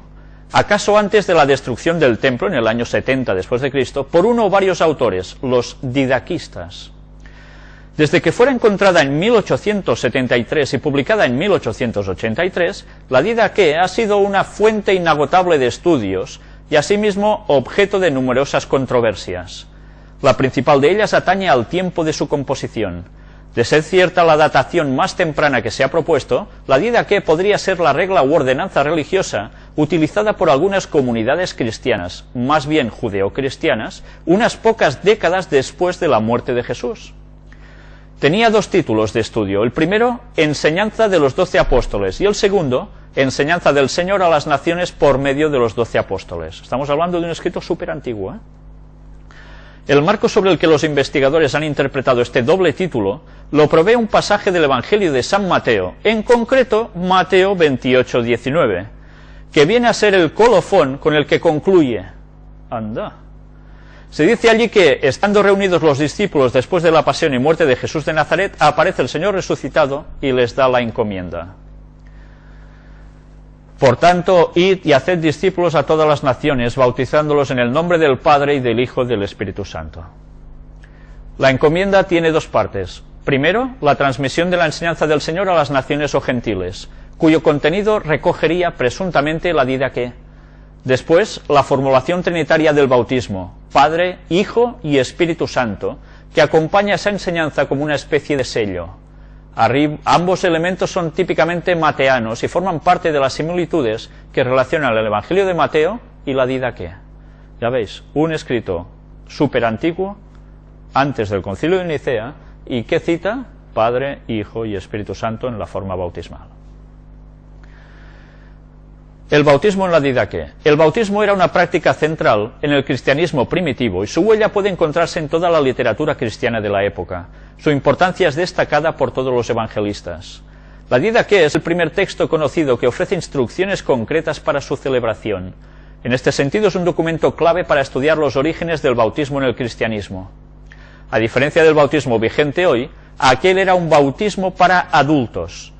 acaso antes de la destrucción del templo en el año 70 después de Cristo, por uno o varios autores, los didaquistas. Desde que fuera encontrada en 1873 y publicada en 1883, la didaqué ha sido una fuente inagotable de estudios y asimismo objeto de numerosas controversias. La principal de ellas atañe al tiempo de su composición. De ser cierta la datación más temprana que se ha propuesto, la didaqué podría ser la regla u ordenanza religiosa utilizada por algunas comunidades cristianas, más bien judeocristianas, unas pocas décadas después de la muerte de Jesús. Tenía 2 títulos de estudio. El primero, Enseñanza de los 12 apóstoles, y el segundo, Enseñanza del Señor a las naciones por medio de los 12 apóstoles. Estamos hablando de un escrito súper antiguo, ¿eh? El marco sobre el que los investigadores han interpretado este doble título lo provee un pasaje del Evangelio de San Mateo, en concreto Mateo 28-19, que viene a ser el colofón con el que concluye. Anda. Se dice allí que, estando reunidos los discípulos después de la pasión y muerte de Jesús de Nazaret, aparece el Señor resucitado y les da la encomienda. Por tanto, id y haced discípulos a todas las naciones, bautizándolos en el nombre del Padre y del Hijo y del Espíritu Santo. La encomienda tiene 2 partes. Primero, la transmisión de la enseñanza del Señor a las naciones o gentiles, cuyo contenido recogería presuntamente la didaqué. Después, la formulación trinitaria del bautismo, Padre, Hijo y Espíritu Santo, que acompaña esa enseñanza como una especie de sello. Ambos elementos son típicamente mateanos y forman parte de las similitudes que relacionan el Evangelio de Mateo y la didaqué. Ya veis, un escrito súper antiguo, antes del Concilio de Nicea, y que cita Padre, Hijo y Espíritu Santo en la forma bautismal. El bautismo en la Didaqué. El bautismo era una práctica central en el cristianismo primitivo y su huella puede encontrarse en toda la literatura cristiana de la época. Su importancia es destacada por todos los evangelistas. La Didaqué es el primer texto conocido que ofrece instrucciones concretas para su celebración. En este sentido es un documento clave para estudiar los orígenes del bautismo en el cristianismo. A diferencia del bautismo vigente hoy, aquel era un bautismo para adultos.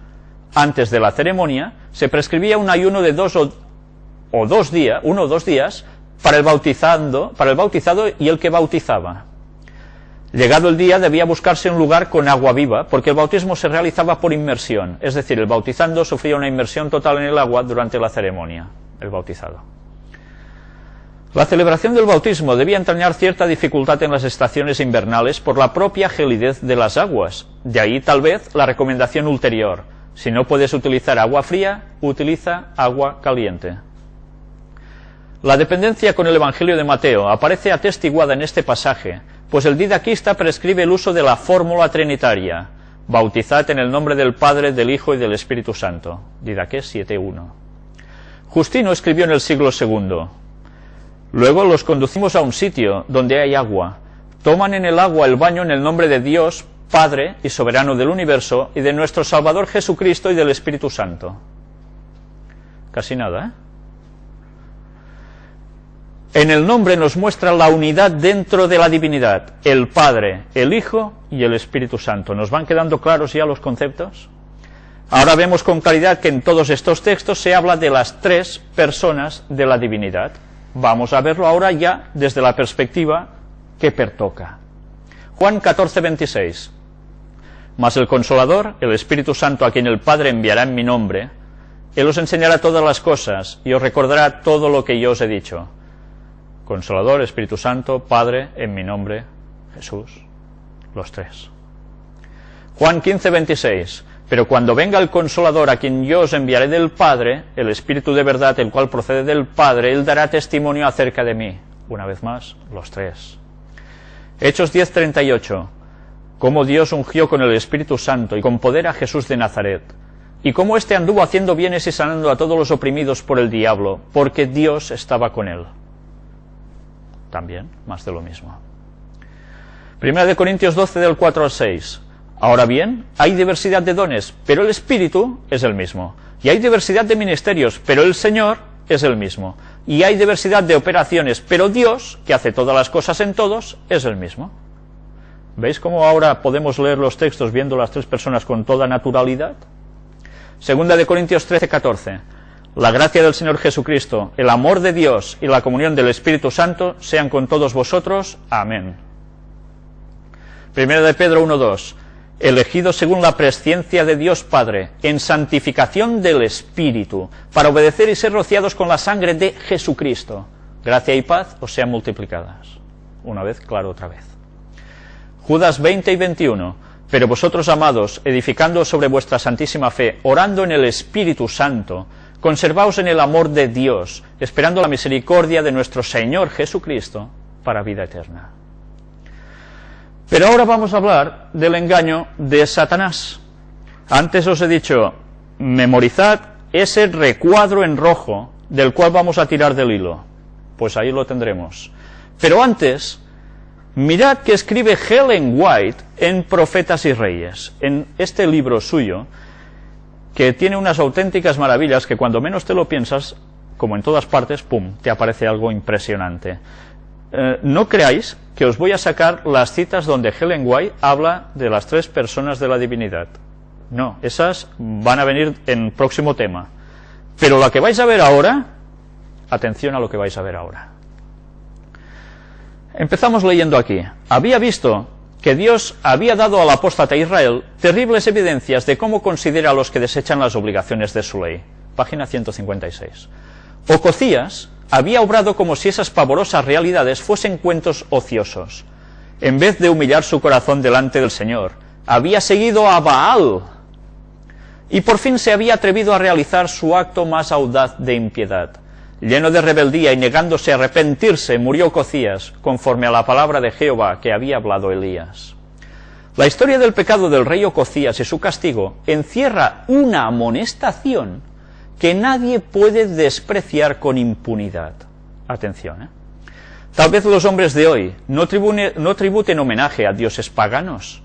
Antes de la ceremonia se prescribía un ayuno de uno o dos días para el bautizado y el que bautizaba. Llegado el día debía buscarse un lugar con agua viva, porque el bautismo se realizaba por inmersión, es decir, el bautizando sufría una inmersión total en el agua durante la ceremonia, el bautizado. La celebración del bautismo debía entrañar cierta dificultad en las estaciones invernales por la propia gelidez de las aguas, de ahí tal vez la recomendación ulterior: si no puedes utilizar agua fría, utiliza agua caliente. La dependencia con el Evangelio de Mateo aparece atestiguada en este pasaje, pues el didaquista prescribe el uso de la fórmula trinitaria: bautizad en el nombre del Padre, del Hijo y del Espíritu Santo. Didaqué 7.1. Justino escribió en el siglo II: luego los conducimos a un sitio donde hay agua. Toman en el agua el baño en el nombre de Dios, Padre y soberano del universo, y de nuestro Salvador Jesucristo y del Espíritu Santo. Casi nada, ¿eh? En el nombre nos muestra la unidad dentro de la divinidad: el Padre, el Hijo y el Espíritu Santo. ¿Nos van quedando claros ya los conceptos? Ahora vemos con claridad que en todos estos textos se habla de las tres personas de la divinidad. Vamos a verlo ahora ya desde la perspectiva que pertoca. Juan 14:26. Mas el Consolador, el Espíritu Santo, a quien el Padre enviará en mi nombre, Él os enseñará todas las cosas y os recordará todo lo que yo os he dicho. Consolador, Espíritu Santo, Padre, en mi nombre, Jesús, los tres. Juan 15:26. Pero cuando venga el Consolador, a quien yo os enviaré del Padre, el Espíritu de verdad, el cual procede del Padre, Él dará testimonio acerca de mí. Una vez más, los tres. Hechos 10:38. Cómo Dios ungió con el Espíritu Santo y con poder a Jesús de Nazaret, y cómo éste anduvo haciendo bienes y sanando a todos los oprimidos por el diablo, porque Dios estaba con él. También, más de lo mismo. 1 Corintios 12, del 4 al 6. Ahora bien, hay diversidad de dones, pero el Espíritu es el mismo. Y hay diversidad de ministerios, pero el Señor es el mismo. Y hay diversidad de operaciones, pero Dios, que hace todas las cosas en todos, es el mismo. ¿Veis cómo ahora podemos leer los textos viendo las tres personas con toda naturalidad? 2 Corintios 13, 14. La gracia del Señor Jesucristo, el amor de Dios y la comunión del Espíritu Santo sean con todos vosotros. Amén. 1 Pedro 1:2. Elegidos según la presciencia de Dios Padre, en santificación del Espíritu, para obedecer y ser rociados con la sangre de Jesucristo. Gracia y paz os sean multiplicadas. Una vez, claro, otra vez. Judas 20 y 21. Pero vosotros, amados, edificando sobre vuestra santísima fe, orando en el Espíritu Santo, conservaos en el amor de Dios, esperando la misericordia de nuestro Señor Jesucristo para vida eterna. Pero ahora vamos a hablar del engaño de Satanás. Antes os he dicho, memorizad ese recuadro en rojo del cual vamos a tirar del hilo. Pues ahí lo tendremos. Pero antes, mirad que escribe Ellen White en Profetas y Reyes, en este libro suyo, que tiene unas auténticas maravillas que cuando menos te lo piensas, como en todas partes, ¡pum!, te aparece algo impresionante. No creáis que os voy a sacar las citas donde Ellen White habla de las tres personas de la divinidad. No, esas van a venir en próximo tema. Pero la que vais a ver ahora, atención a lo que vais a ver ahora. Empezamos leyendo aquí. Había visto que Dios había dado al apóstata Israel terribles evidencias de cómo considera a los que desechan las obligaciones de su ley. Página 156. Ococías había obrado como si esas pavorosas realidades fuesen cuentos ociosos. En vez de humillar su corazón delante del Señor, había seguido a Baal y por fin se había atrevido a realizar su acto más audaz de impiedad. Lleno de rebeldía y negándose a arrepentirse, murió Ococías, conforme a la palabra de Jehová que había hablado Elías. La historia del pecado del rey Ococías y su castigo encierra una amonestación que nadie puede despreciar con impunidad. Atención, Tal vez los hombres de hoy no tributen homenaje a dioses paganos,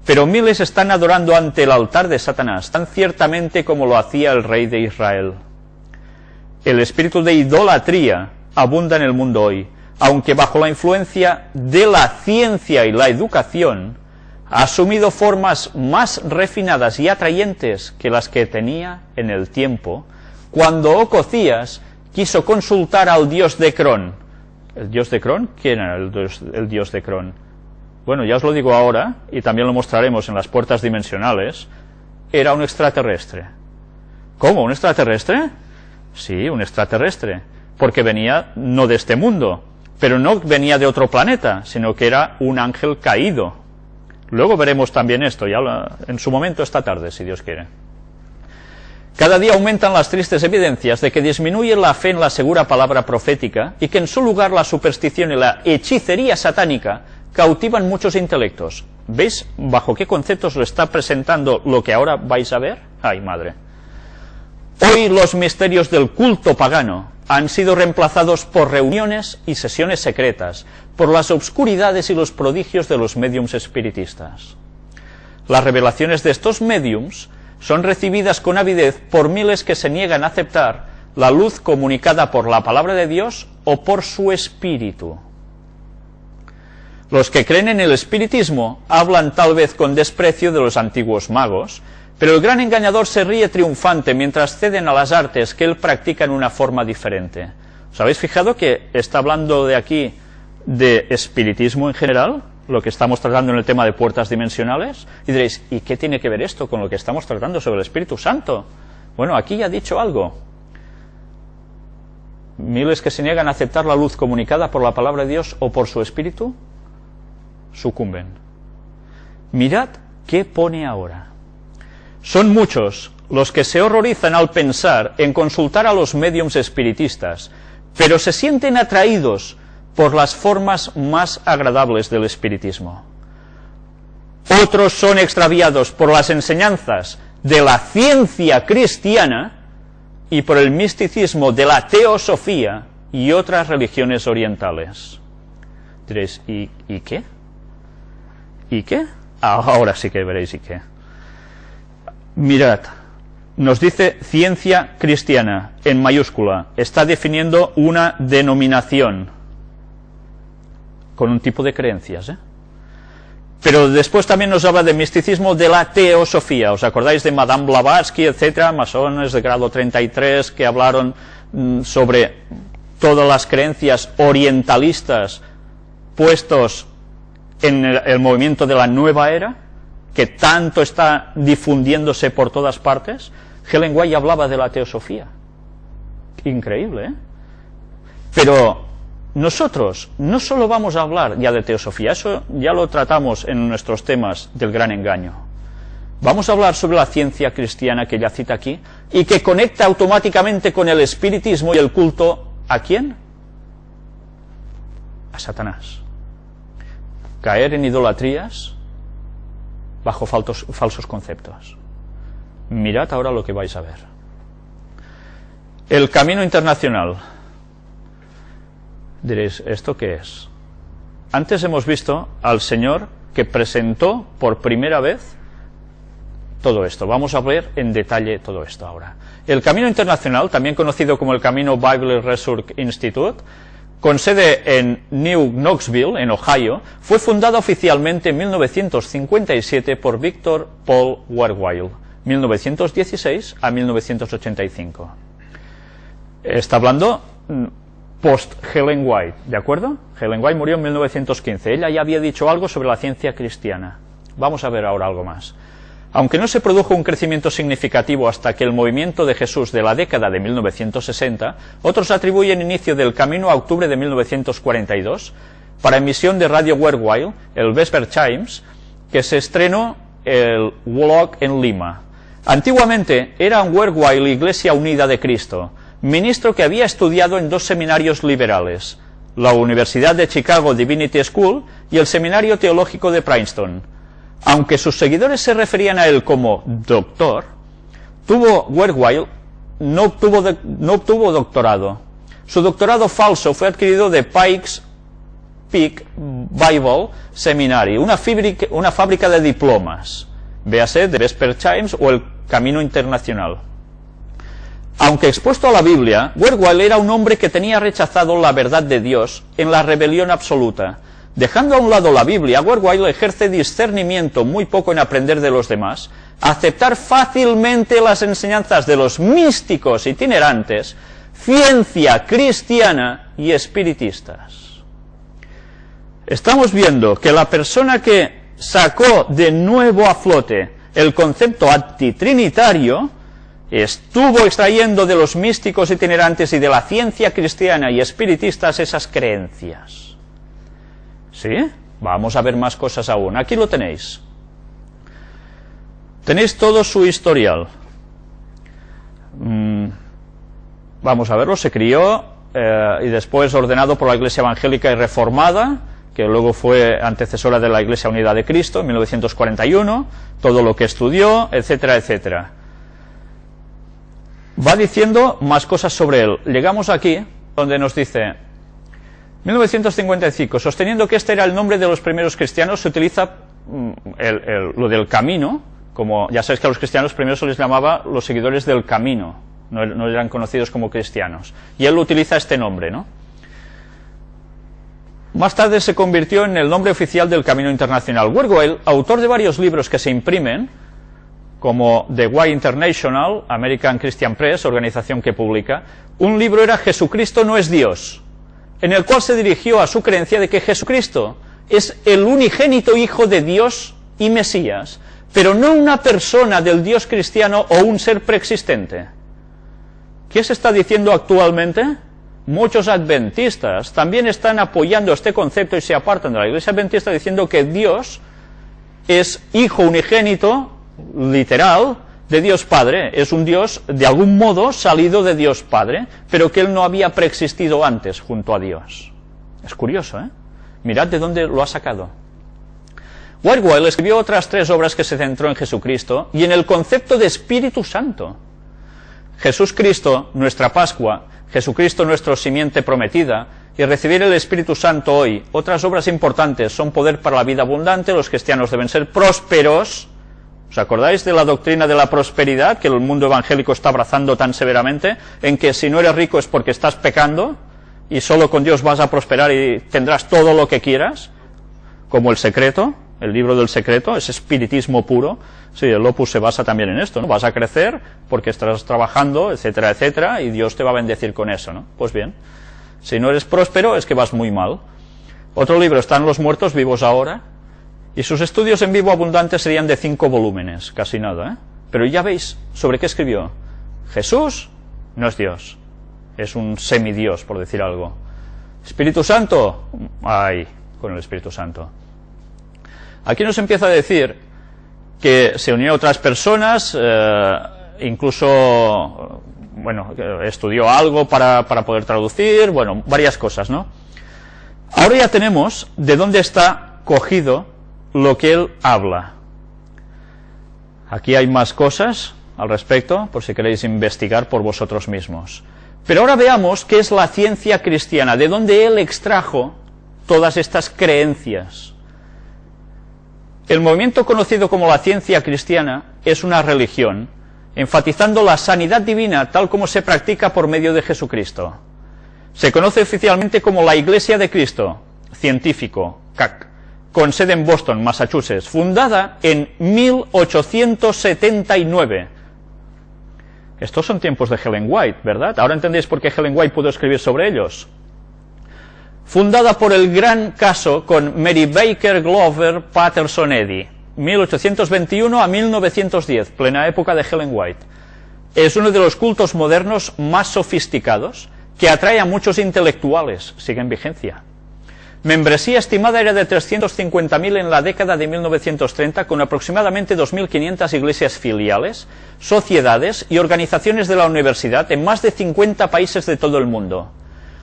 pero miles están adorando ante el altar de Satanás, tan ciertamente como lo hacía el rey de Israel. El espíritu de idolatría abunda en el mundo hoy, aunque bajo la influencia de la ciencia y la educación, ha asumido formas más refinadas y atrayentes que las que tenía en el tiempo, cuando Ococías quiso consultar al dios de Cron. ¿El dios de Cron? ¿Quién era el dios de Cron? Bueno, ya os lo digo ahora, y también lo mostraremos en las puertas dimensionales. Era un extraterrestre. ¿Cómo? ¿Un extraterrestre? Sí, un extraterrestre, porque venía no de este mundo, pero no venía de otro planeta, sino que era un ángel caído. Luego veremos también esto, ya en su momento esta tarde, si Dios quiere. Cada día aumentan las tristes evidencias de que disminuye la fe en la segura palabra profética y que en su lugar la superstición y la hechicería satánica cautivan muchos intelectos. ¿Veis bajo qué conceptos lo está presentando lo que ahora vais a ver? ¡Ay, madre! Hoy los misterios del culto pagano han sido reemplazados por reuniones y sesiones secretas, por las obscuridades y los prodigios de los médiums espiritistas. Las revelaciones de estos médiums son recibidas con avidez por miles que se niegan a aceptar la luz comunicada por la palabra de Dios o por su espíritu. Los que creen en el espiritismo hablan tal vez con desprecio de los antiguos magos, pero el gran engañador se ríe triunfante mientras ceden a las artes que él practica en una forma diferente. ¿Os habéis fijado que está hablando de aquí de espiritismo en general? Lo que estamos tratando en el tema de puertas dimensionales, y diréis, ¿y qué tiene que ver esto con lo que estamos tratando sobre el Espíritu Santo? Bueno, aquí ya ha dicho algo. Miles que se niegan a aceptar la luz comunicada por la palabra de Dios o por su Espíritu, sucumben. Mirad qué pone ahora. Son muchos los que se horrorizan al pensar en consultar a los médiums espiritistas, pero se sienten atraídos por las formas más agradables del espiritismo. Otros son extraviados por las enseñanzas de la ciencia cristiana y por el misticismo de la teosofía y otras religiones orientales. Diréis, ¿y qué? ¿Y qué? Ahora sí que veréis y qué. Mirad, nos dice ciencia cristiana, en mayúscula, está definiendo una denominación, con un tipo de creencias, Pero después también nos habla de misticismo de la teosofía. ¿Os acordáis de Madame Blavatsky, etcétera, masones de grado 33, que hablaron sobre todas las creencias orientalistas puestos en el movimiento de la nueva era, que tanto está difundiéndose por todas partes? Helen White hablaba de la teosofía. Increíble, Pero nosotros no solo vamos a hablar ya de teosofía, eso ya lo tratamos en nuestros temas del gran engaño. Vamos a hablar sobre la ciencia cristiana que ella cita aquí y que conecta automáticamente con el espiritismo y el culto. ¿A quién? A Satanás. Caer en idolatrías bajo falsos conceptos. Mirad ahora lo que vais a ver. El camino internacional. Diréis, ¿esto qué es? Antes hemos visto al Señor que presentó por primera vez todo esto. Vamos a ver en detalle todo esto ahora. El Camino Internacional, también conocido como el Camino Bible Research Institute, con sede en New Knoxville, en Ohio, fue fundado oficialmente en 1957 por Victor Paul Wierwille, 1916 a 1985. Está hablando post Helen White, ¿de acuerdo? Helen White murió en 1915. Ella ya había dicho algo sobre la ciencia cristiana. Vamos a ver ahora algo más. Aunque no se produjo un crecimiento significativo hasta que el movimiento de Jesús de la década de 1960, otros atribuyen inicio del camino a octubre de 1942, para emisión de Radio Wierwille, el Vesper Chimes, que se estrenó el Woloch en Lima. Antiguamente era en Wierwille Iglesia Unida de Cristo, ministro que había estudiado en dos seminarios liberales, la Universidad de Chicago Divinity School y el Seminario Teológico de Princeton. Aunque sus seguidores se referían a él como doctor, tuvo Wierwille no obtuvo doctorado. Su doctorado falso fue adquirido de Pikes Peak Bible Seminary, una fábrica de diplomas, véase The Vesper Chimes o el Camino Internacional. Aunque expuesto a la Biblia, Wierwille era un hombre que tenía rechazado la verdad de Dios en la rebelión absoluta. Dejando a un lado la Biblia, Wierwille ejerce discernimiento muy poco en aprender de los demás, aceptar fácilmente las enseñanzas de los místicos itinerantes, ciencia cristiana y espiritistas. Estamos viendo que la persona que sacó de nuevo a flote el concepto antitrinitario estuvo extrayendo de los místicos itinerantes y de la ciencia cristiana y espiritistas esas creencias. ¿Sí? Vamos a ver más cosas aún. Aquí lo tenéis. Tenéis todo su historial. Vamos a verlo. Se crió y después ordenado por la Iglesia Evangélica y Reformada, que luego fue antecesora de la Iglesia Unida de Cristo en 1941, todo lo que estudió, etcétera, etcétera. Va diciendo más cosas sobre él. Llegamos aquí, donde nos dice, 1955, sosteniendo que este era el nombre de los primeros cristianos, se utiliza lo del camino, como ya sabéis que a los cristianos primero se les llamaba los seguidores del camino, no eran conocidos como cristianos, y él utiliza este nombre, ¿no? Más tarde se convirtió en el nombre oficial del Camino Internacional. Wierwille, autor de varios libros que se imprimen, como The Way International, American Christian Press, organización que publica, un libro era Jesucristo no es Dios, en el cual se dirigió a su creencia de que Jesucristo es el unigénito Hijo de Dios y Mesías, pero no una persona del Dios cristiano o un ser preexistente. ¿Qué se está diciendo actualmente? Muchos adventistas también están apoyando este concepto y se apartan de la Iglesia Adventista diciendo que Dios es Hijo unigénito, literal, de Dios Padre, es un Dios de algún modo salido de Dios Padre, pero que él no había preexistido antes junto a Dios. Es curioso, ¿eh? Mirad de dónde lo ha sacado. Wierwille escribió otras 3 obras que se centró en Jesucristo y en el concepto de Espíritu Santo. Jesús Cristo, nuestra Pascua, Jesucristo, nuestra simiente prometida, y recibir el Espíritu Santo hoy. Otras obras importantes son Poder para la vida abundante, los cristianos deben ser prósperos. ¿Os acordáis de la doctrina de la prosperidad que el mundo evangélico está abrazando tan severamente, en que si no eres rico es porque estás pecando y solo con Dios vas a prosperar y tendrás todo lo que quieras? Como El Secreto, el libro del Secreto, es espiritismo puro. Sí, el Opus se basa también en esto, ¿no? Vas a crecer porque estás trabajando, etcétera, etcétera, y Dios te va a bendecir con eso, ¿no? Pues bien, si no eres próspero es que vas muy mal. Otro libro, Están los muertos vivos ahora, y sus estudios en vivo abundantes serían de 5 volúmenes, casi nada, ¿eh? Pero ya veis sobre qué escribió. Jesús no es Dios, es un semidios, por decir algo. Espíritu Santo, ay, con el Espíritu Santo. Aquí nos empieza a decir que se unió a otras personas, incluso, bueno, estudió algo para poder traducir, bueno, varias cosas, ¿no? Ahora ya tenemos de dónde está cogido lo que él habla. Aquí hay más cosas al respecto, por si queréis investigar por vosotros mismos. Pero ahora veamos qué es la ciencia cristiana, de dónde él extrajo todas estas creencias. El movimiento conocido como la ciencia cristiana es una religión, enfatizando la sanidad divina tal como se practica por medio de Jesucristo. Se conoce oficialmente como la Iglesia de Cristo, científico, CAC, con sede en Boston, Massachusetts, fundada en 1879. Estos son tiempos de Ellen White, ¿verdad? Ahora entendéis por qué Ellen White pudo escribir sobre ellos. Fundada por el gran caso con Mary Baker Glover Patterson Eddy, 1821 a 1910, plena época de Ellen White. Es uno de los cultos modernos más sofisticados, que atrae a muchos intelectuales, sigue en vigencia. Membresía estimada era de 350.000 en la década de 1930, con aproximadamente 2.500 iglesias filiales, sociedades y organizaciones de la universidad en más de 50 países de todo el mundo.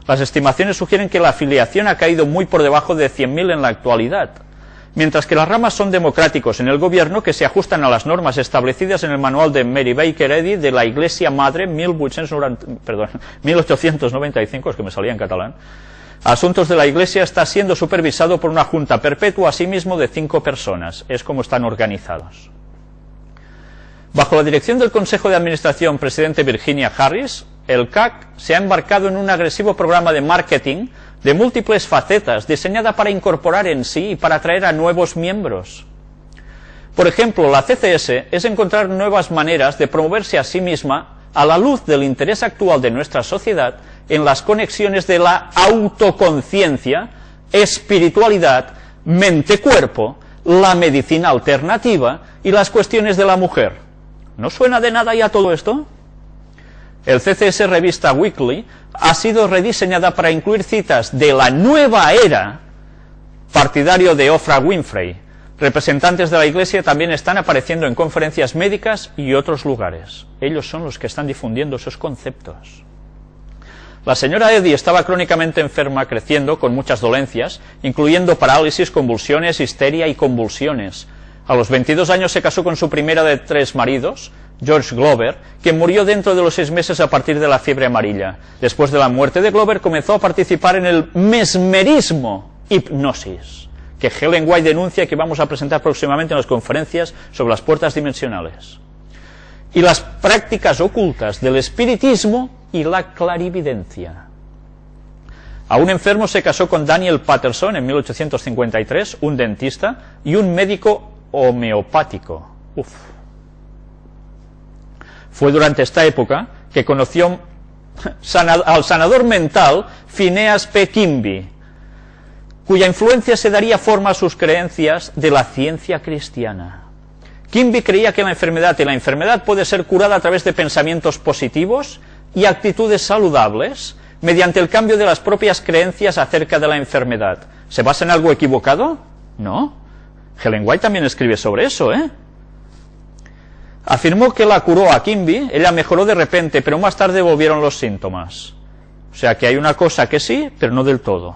Las estimaciones sugieren que la afiliación ha caído muy por debajo de 100.000 en la actualidad. mientras que las ramas son democráticos en el gobierno que se ajustan a las normas establecidas en el manual de Mary Baker Eddy de la Iglesia Madre 1895, es que me salía en catalán. Asuntos de la Iglesia está siendo supervisado por una junta perpetua, asimismo de 5 personas. Es como están organizados. Bajo la dirección del Consejo de Administración, presidente Virginia Harris, el CAC se ha embarcado en un agresivo programa de marketing de múltiples facetas, diseñada para incorporar en sí y para atraer a nuevos miembros. Por ejemplo, la CCS es encontrar nuevas maneras de promoverse a sí misma a la luz del interés actual de nuestra sociedad en las conexiones de la autoconciencia, espiritualidad, mente-cuerpo, la medicina alternativa y las cuestiones de la mujer. ¿No suena de nada ya todo esto? El CCS Revista Weekly ha sido rediseñada para incluir citas de la nueva era, partidario de Oprah Winfrey. Representantes de la Iglesia también están apareciendo en conferencias médicas y otros lugares. Ellos son los que están difundiendo esos conceptos. La señora Eddy estaba crónicamente enferma, creciendo, con muchas dolencias, incluyendo parálisis, convulsiones, histeria y convulsiones. A los 22 años se casó con su primera de 3 maridos, George Glover, que murió dentro de los 6 meses a partir de la fiebre amarilla. Después de la muerte de Glover comenzó a participar en el mesmerismo, hipnosis, que Helen White denuncia y que vamos a presentar próximamente en las conferencias sobre las puertas dimensionales, y las prácticas ocultas del espiritismo y la clarividencia. Aún enfermo se casó con Daniel Patterson en 1853, un dentista y un médico homeopático. Fue durante esta época que conoció al sanador mental Phineas P. Kimby, cuya influencia se daría forma a sus creencias de la ciencia cristiana. Kimby creía que la enfermedad puede ser curada a través de pensamientos positivos y actitudes saludables mediante el cambio de las propias creencias acerca de la enfermedad. ¿Se basa en algo equivocado? No. Helen White también escribe sobre eso, Afirmó que la curó a Kimby, ella mejoró de repente, pero más tarde volvieron los síntomas. O sea que hay una cosa que sí, pero no del todo.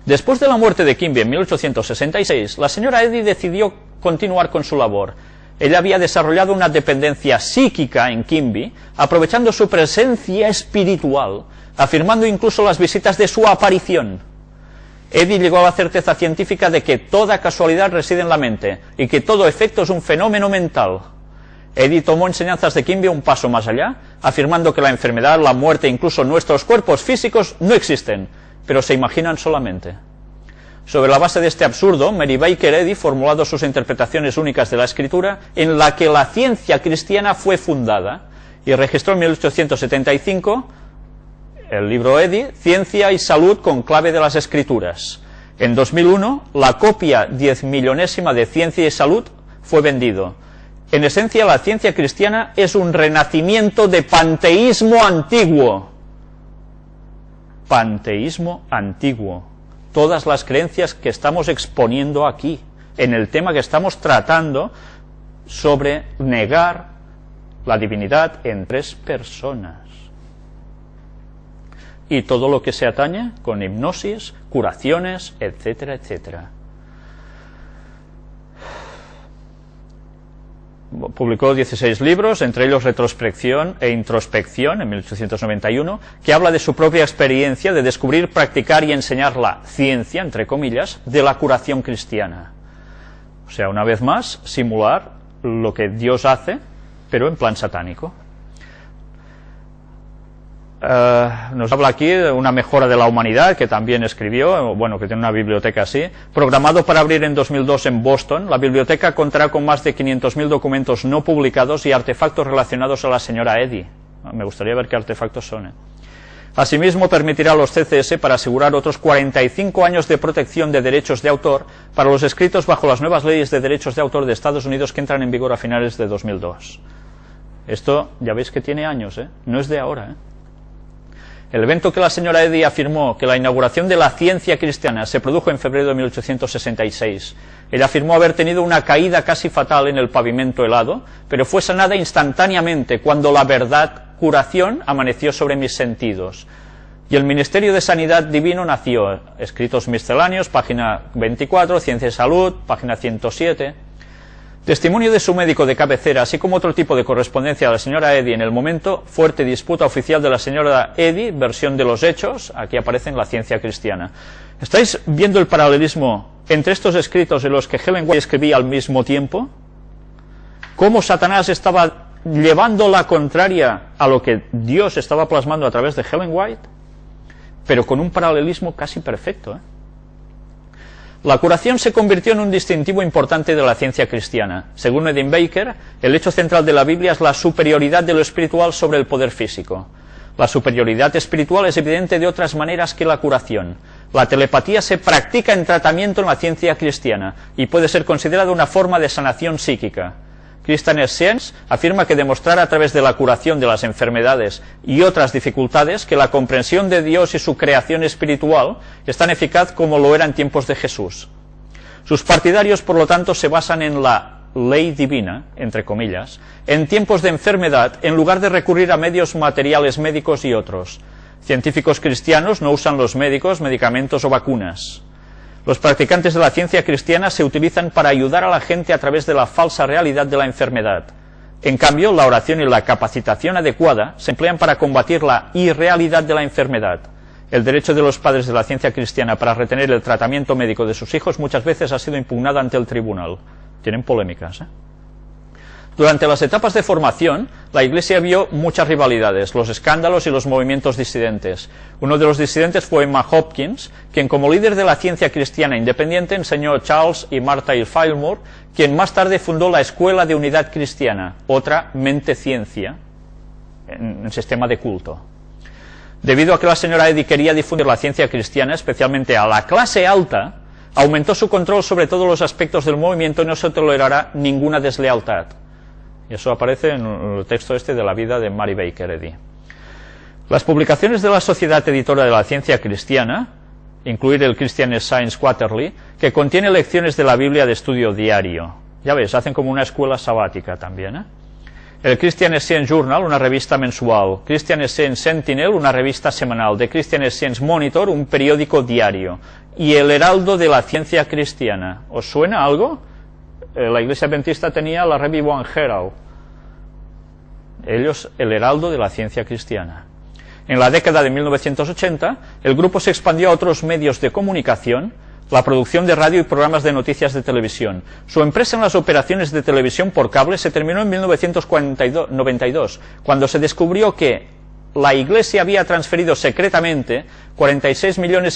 Después de la muerte de Kimby en 1866, la señora Eddy decidió continuar con su labor. Ella había desarrollado una dependencia psíquica en Kimby, aprovechando su presencia espiritual, afirmando incluso las visitas de su aparición. Eddy llegó a la certeza científica de que toda casualidad reside en la mente y que todo efecto es un fenómeno mental. Eddy tomó enseñanzas de Kimby un paso más allá, afirmando que la enfermedad, la muerte e incluso nuestros cuerpos físicos no existen, pero se imaginan solamente. Sobre la base de este absurdo, Mary Baker Eddy formulado sus interpretaciones únicas de la escritura, en la que la ciencia cristiana fue fundada, y registró en 1875 el libro Eddy, Ciencia y Salud con clave de las Escrituras. En 2001, la copia 10.000.000ª de Ciencia y Salud fue vendido. En esencia, la ciencia cristiana es un renacimiento de panteísmo antiguo. Panteísmo antiguo. Todas las creencias que estamos exponiendo aquí, en el tema que estamos tratando sobre negar la divinidad en 3 personas. Y todo lo que se atañe con hipnosis, curaciones, etcétera, etcétera. Publicó 16 libros, entre ellos Retrospección e Introspección, en 1891, que habla de su propia experiencia de descubrir, practicar y enseñar la ciencia, entre comillas, de la curación cristiana. O sea, una vez más, simular lo que Dios hace, pero en plan satánico. Nos habla aquí de una mejora de la humanidad, que también escribió, bueno, que tiene una biblioteca así, programado para abrir en 2002 en Boston. La biblioteca contará con más de 500.000 documentos no publicados y artefactos relacionados a la señora Eddy. Me gustaría ver qué artefactos son. Asimismo, permitirá a los CCS para asegurar otros 45 años de protección de derechos de autor para los escritos bajo las nuevas leyes de derechos de autor de Estados Unidos que entran en vigor a finales de 2002. Esto, ya veis que tiene años, no es de ahora, El evento que la señora Eddy afirmó que la inauguración de la ciencia cristiana se produjo en febrero de 1866. Ella afirmó haber tenido una caída casi fatal en el pavimento helado, pero fue sanada instantáneamente cuando la verdad, curación, amaneció sobre mis sentidos. y el Ministerio de Sanidad Divino nació. Escritos misceláneos, página 24, Ciencia y Salud, página 107. Testimonio de su médico de cabecera, así como otro tipo de correspondencia de la señora Eddy en el momento, fuerte disputa oficial de la señora Eddy, versión de los hechos, aquí aparece en la Ciencia Cristiana. ¿Estáis viendo el paralelismo entre estos escritos en los que Ellen White escribía al mismo tiempo? ¿Cómo Satanás estaba llevando la contraria a lo que Dios estaba plasmando a través de Ellen White? Pero con un paralelismo casi perfecto, ¿eh? La curación se convirtió en un distintivo importante de la ciencia cristiana. Según Edwin Baker, el hecho central de la Biblia es la superioridad de lo espiritual sobre el poder físico. La superioridad espiritual es evidente de otras maneras que la curación. La telepatía se practica en tratamiento en la ciencia cristiana y puede ser considerada una forma de sanación psíquica. Christian Science afirma que demostrar a través de la curación de las enfermedades y otras dificultades que la comprensión de Dios y su creación espiritual es tan eficaz como lo era en tiempos de Jesús. Sus partidarios, por lo tanto, se basan en la ley divina, entre comillas, en tiempos de enfermedad, en lugar de recurrir a medios materiales médicos y otros. Científicos cristianos no usan los médicos, medicamentos o vacunas. Los practicantes de la ciencia cristiana se utilizan para ayudar a la gente a través de la falsa realidad de la enfermedad. En cambio, la oración y la capacitación adecuada se emplean para combatir la irrealidad de la enfermedad. El derecho de los padres de la ciencia cristiana para retener el tratamiento médico de sus hijos muchas veces ha sido impugnado ante el tribunal. Tienen polémicas, ¿eh? Durante las etapas de formación, la Iglesia vio muchas rivalidades, los escándalos y los movimientos disidentes. Uno de los disidentes fue Emma Hopkins, quien como líder de la ciencia cristiana independiente enseñó a Charles y Martha Hill Fillmore, quien más tarde fundó la Escuela de Unidad Cristiana, otra mente-ciencia, en el sistema de culto. Debido a que la señora Eddy quería difundir la ciencia cristiana, especialmente a la clase alta, aumentó su control sobre todos los aspectos del movimiento y no se tolerará ninguna deslealtad. Y eso aparece en el texto este de la vida de Mary Baker Eddy. Las publicaciones de la Sociedad Editora de la Ciencia Cristiana, incluir el Christian Science Quarterly, que contiene lecciones de la Biblia de estudio diario. Ya ves, hacen como una escuela sabática también, ¿eh? El Christian Science Journal, una revista mensual. Christian Science Sentinel, una revista semanal. The Christian Science Monitor, un periódico diario. Y el Heraldo de la Ciencia Cristiana. ¿Os suena algo? La Iglesia Adventista tenía la Review and Herald. Ellos, el Heraldo de la Ciencia Cristiana. En la década de 1980, el grupo se expandió a otros medios de comunicación, la producción de radio y programas de noticias de televisión. Su empresa en las operaciones de televisión por cable se terminó en 1992, cuando se descubrió que la Iglesia había transferido secretamente 46,5 millones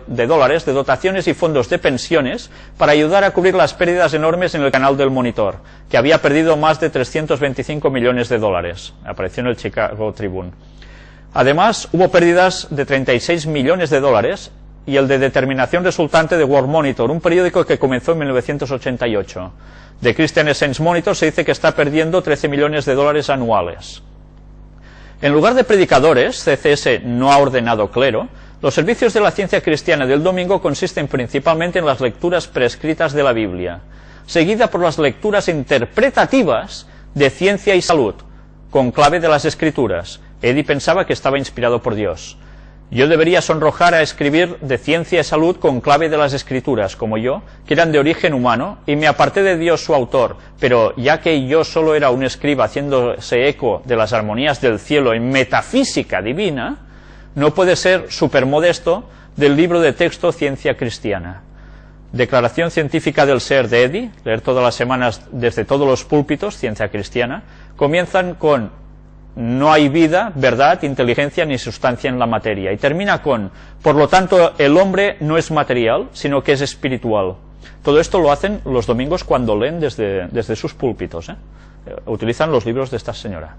de dólares de dotaciones y fondos de pensiones para ayudar a cubrir las pérdidas enormes en el canal del Monitor, que había perdido más de 325 millones de dólares. Apareció en el Chicago Tribune. Además, hubo pérdidas de 36 millones de dólares y el de determinación resultante de World Monitor, un periódico que comenzó en 1988. De Christian Science Monitor se dice que está perdiendo 13 millones de dólares anuales. En lugar de predicadores, CCS no ha ordenado clero, los servicios de la ciencia cristiana del domingo consisten principalmente en las lecturas prescritas de la Biblia, seguida por las lecturas interpretativas de ciencia y salud, con clave de las Escrituras. Eddy pensaba que estaba inspirado por Dios. Yo debería sonrojar a escribir de ciencia y salud con clave de las Escrituras, como yo, que eran de origen humano, y me aparté de Dios su autor, pero ya que yo solo era un escriba haciéndose eco de las armonías del cielo en metafísica divina, no puede ser supermodesto del libro de texto Ciencia Cristiana. Declaración científica del ser de Eddy, leer todas las semanas desde todos los púlpitos, Ciencia Cristiana, comienzan con no hay vida, verdad, inteligencia ni sustancia en la materia. Y termina con, por lo tanto, el hombre no es material, sino que es espiritual. Todo esto lo hacen los domingos cuando leen desde sus púlpitos, ¿eh? Utilizan los libros de esta señora.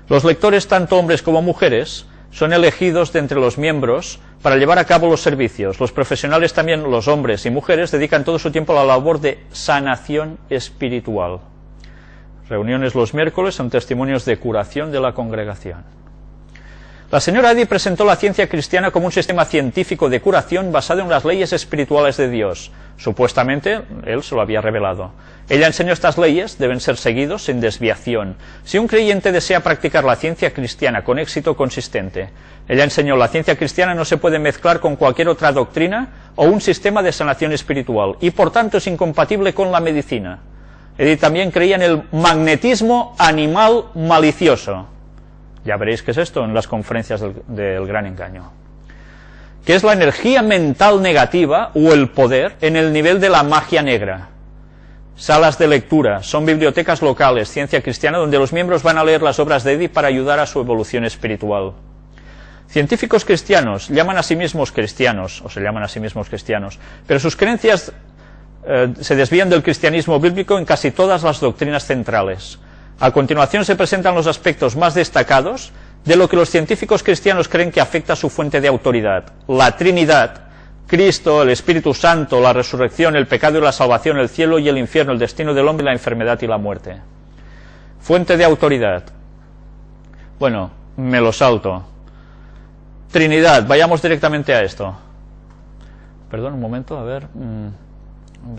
Los lectores, tanto hombres como mujeres, son elegidos de entre los miembros para llevar a cabo los servicios. Los profesionales, también los hombres y mujeres, dedican todo su tiempo a la labor de sanación espiritual. Reuniones los miércoles son testimonios de curación de la congregación. La señora Eddy presentó la ciencia cristiana como un sistema científico de curación basado en las leyes espirituales de Dios. Supuestamente, él se lo había revelado. Ella enseñó estas leyes, deben ser seguidos sin desviación. Si un creyente desea practicar la ciencia cristiana con éxito consistente, ella enseñó la ciencia cristiana no se puede mezclar con cualquier otra doctrina o un sistema de sanación espiritual, y por tanto es incompatible con la medicina. Eddy también creía en el magnetismo animal malicioso. Ya veréis qué es esto en las conferencias del Gran Engaño. Que es la energía mental negativa o el poder en el nivel de la magia negra. Salas de lectura, son bibliotecas locales, ciencia cristiana, donde los miembros van a leer las obras de Eddy para ayudar a su evolución espiritual. Científicos cristianos llaman a sí mismos cristianos, o se llaman a sí mismos cristianos, pero sus creencias se desvían del cristianismo bíblico en casi todas las doctrinas centrales. A continuación se presentan los aspectos más destacados de lo que los científicos cristianos creen que afecta a su fuente de autoridad: la Trinidad, Cristo, el Espíritu Santo, la resurrección, el pecado y la salvación, el cielo y el infierno, el destino del hombre, la enfermedad y la muerte. Fuente de autoridad. Bueno, me lo salto. Trinidad, vayamos directamente a esto. Perdón, un momento, a ver.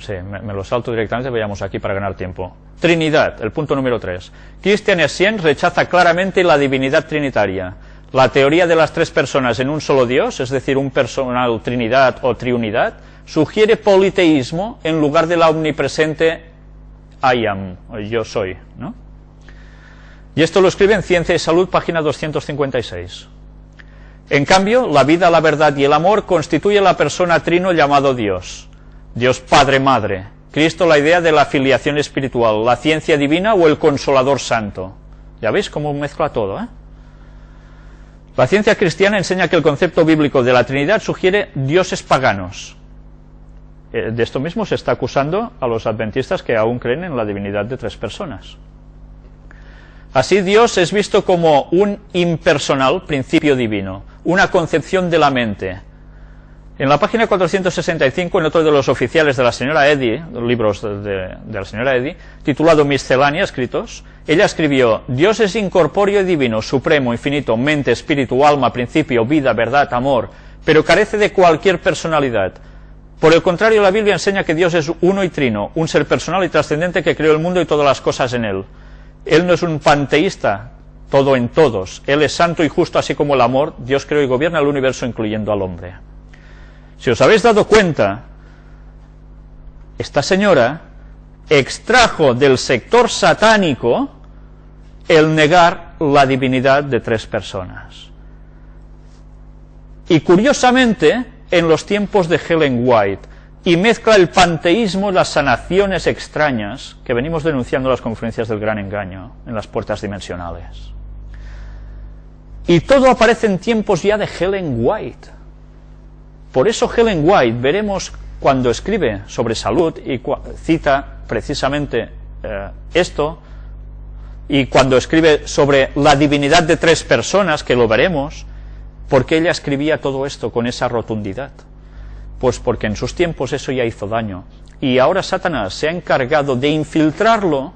Sí, me lo salto directamente, vayamos aquí para ganar tiempo. Trinidad, el punto número 3. Christian Essien rechaza claramente la divinidad trinitaria. La teoría de las tres personas en un solo Dios, es decir, un personal Trinidad o Triunidad, sugiere politeísmo en lugar de la omnipresente I am, o yo soy, ¿no? Y esto lo escribe en Ciencia y Salud, página 256. En cambio, la vida, la verdad y el amor constituye la persona trino llamado Dios. Dios Padre Madre, Cristo la idea de la filiación espiritual, la ciencia divina o el Consolador Santo. Ya veis cómo mezcla todo, ¿eh? La ciencia cristiana enseña que el concepto bíblico de la Trinidad sugiere dioses paganos. De esto mismo se está acusando a los adventistas que aún creen en la divinidad de tres personas. Así, Dios es visto como un impersonal principio divino, una concepción de la mente. En la página 465, en otro de los oficiales de la señora Eddy, libros de la señora Eddy, titulado Miscelánea, escritos, ella escribió: Dios es incorpóreo y divino, supremo, infinito, mente, espíritu, alma, principio, vida, verdad, amor, pero carece de cualquier personalidad. Por el contrario, la Biblia enseña que Dios es uno y trino, un ser personal y trascendente que creó el mundo y todas las cosas en él. Él no es un panteísta, todo en todos. Él es santo y justo, así como el amor. Dios creó y gobierna el universo, incluyendo al hombre. Si os habéis dado cuenta, esta señora extrajo del sector satánico el negar la divinidad de tres personas. Y curiosamente, en los tiempos de Ellen White, y mezcla el panteísmo y las sanaciones extrañas que venimos denunciando en las conferencias del Gran Engaño, en las puertas dimensionales. Y todo aparece en tiempos ya de Ellen White. Por eso Ellen White, veremos cuando escribe sobre salud y cita precisamente esto, y cuando escribe sobre la divinidad de tres personas, que lo veremos, ¿por qué ella escribía todo esto con esa rotundidad? Pues porque en sus tiempos eso ya hizo daño, y ahora Satanás se ha encargado de infiltrarlo,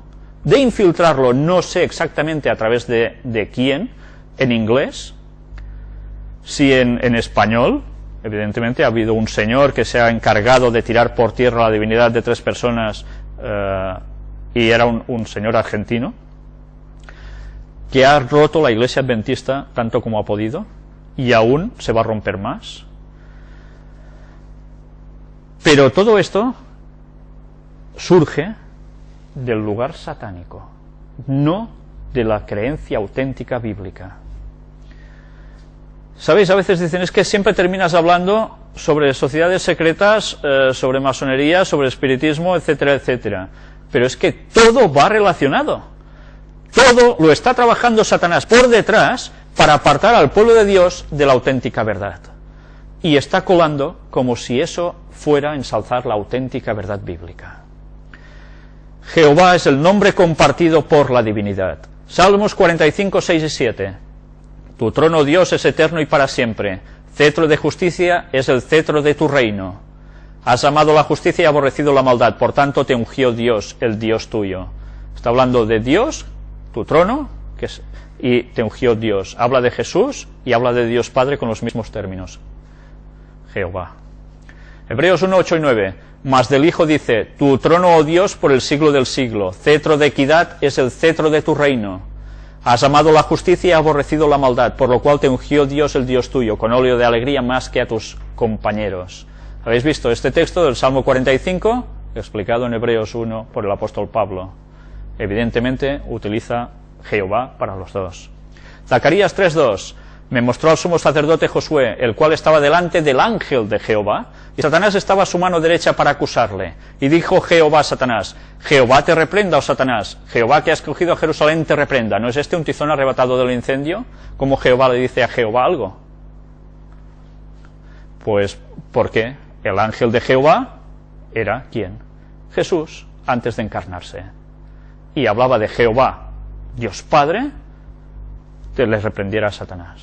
no sé exactamente a través de quién, en inglés, si en español. Evidentemente ha habido un señor que se ha encargado de tirar por tierra la divinidad de tres personas, y era un señor argentino, que ha roto la iglesia adventista tanto como ha podido, y aún se va a romper más. Pero todo esto surge del lugar satánico, no de la creencia auténtica bíblica. ¿Sabéis? A veces dicen, es que siempre terminas hablando sobre sociedades secretas, sobre masonería, sobre espiritismo, etcétera, etcétera. Pero es que todo va relacionado. Todo lo está trabajando Satanás por detrás para apartar al pueblo de Dios de la auténtica verdad. Y está colando como si eso fuera ensalzar la auténtica verdad bíblica. Jehová es el nombre compartido por la divinidad. Salmos 45, 6 y 7. Tu trono, Dios, es eterno y para siempre. Cetro de justicia es el cetro de tu reino. Has amado la justicia y aborrecido la maldad, por tanto te ungió Dios, el Dios tuyo. Está hablando de Dios, tu trono, y te ungió Dios. Habla de Jesús y habla de Dios Padre con los mismos términos. Jehová. Hebreos 1, 8 y 9. Mas del Hijo dice: tu trono, oh Dios, por el siglo del siglo. Cetro de equidad es el cetro de tu reino. Has amado la justicia y aborrecido la maldad, por lo cual te ungió Dios, el Dios tuyo, con óleo de alegría más que a tus compañeros. ¿Habéis visto este texto del Salmo 45? Explicado en Hebreos 1 por el apóstol Pablo. Evidentemente utiliza Jehová para los dos. Zacarías 3:2. Me mostró al sumo sacerdote Josué, el cual estaba delante del ángel de Jehová, y Satanás estaba a su mano derecha para acusarle. Y dijo Jehová a Satanás: Jehová te reprenda, oh Satanás, Jehová que ha escogido a Jerusalén te reprenda. ¿No es este un tizón arrebatado del incendio? ¿Cómo Jehová le dice a Jehová algo? Pues porque el ángel de Jehová era ¿quién? Jesús, antes de encarnarse. Y hablaba de Jehová, Dios Padre, que le reprendiera a Satanás.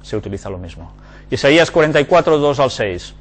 Se utiliza lo mismo. Isaías 44, 2 al 6.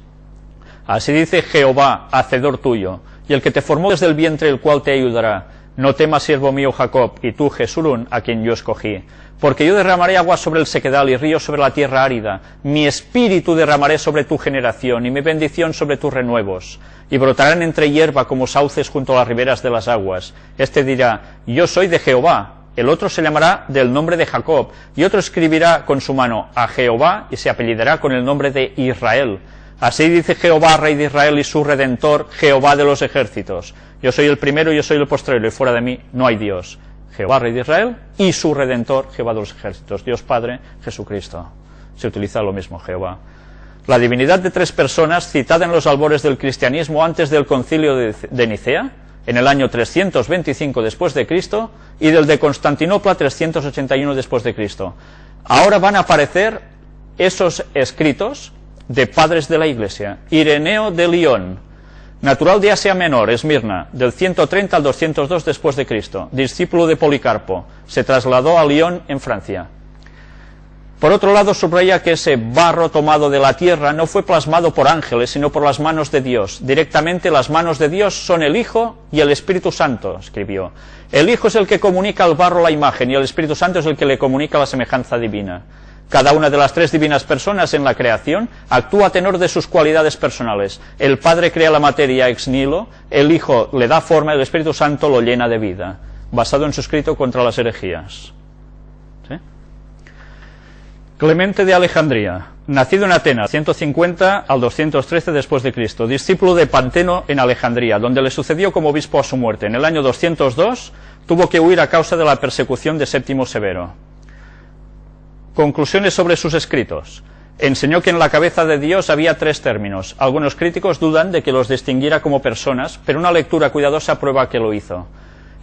Así dice Jehová, hacedor tuyo, y el que te formó desde el vientre, el cual te ayudará. No temas, siervo mío Jacob, y tú Jesurún, a quien yo escogí. Porque yo derramaré agua sobre el sequedal y ríos sobre la tierra árida. Mi espíritu derramaré sobre tu generación, y mi bendición sobre tus renuevos. Y brotarán entre hierba como sauces junto a las riberas de las aguas. Este dirá: yo soy de Jehová. El otro se llamará del nombre de Jacob, y otro escribirá con su mano a Jehová, y se apellidará con el nombre de Israel. Así dice Jehová, Rey de Israel y su Redentor, Jehová de los ejércitos. Yo soy el primero y yo soy el postrero, y fuera de mí no hay Dios. Jehová, Rey de Israel, y su Redentor, Jehová de los ejércitos. Dios Padre, Jesucristo. Se utiliza lo mismo, Jehová. La divinidad de tres personas, citada en los albores del cristianismo antes del concilio de Nicea, en el año 325 después de Cristo, y del de Constantinopla 381 después de Cristo. Ahora van a aparecer esos escritos de padres de la Iglesia. Ireneo de Lyon, natural de Asia Menor, Esmirna, del 130 al 202 después de Cristo, discípulo de Policarpo, se trasladó a Lyon en Francia. Por otro lado, subraya que ese barro tomado de la tierra no fue plasmado por ángeles, sino por las manos de Dios. Directamente las manos de Dios son el Hijo y el Espíritu Santo, escribió. El Hijo es el que comunica al barro la imagen, y el Espíritu Santo es el que le comunica la semejanza divina. Cada una de las tres divinas personas en la creación actúa a tenor de sus cualidades personales. El Padre crea la materia ex nihilo, el Hijo le da forma, el Espíritu Santo lo llena de vida, basado en su escrito contra las herejías. ¿Sí? Clemente de Alejandría, nacido en Atenas, 150 al 213 después de Cristo, discípulo de Panteno en Alejandría, donde le sucedió como obispo a su muerte. En el año 202 tuvo que huir a causa de la persecución de Séptimo Severo. Conclusiones sobre sus escritos. Enseñó que en la cabeza de Dios había tres términos. Algunos críticos dudan de que los distinguiera como personas, pero una lectura cuidadosa prueba que lo hizo.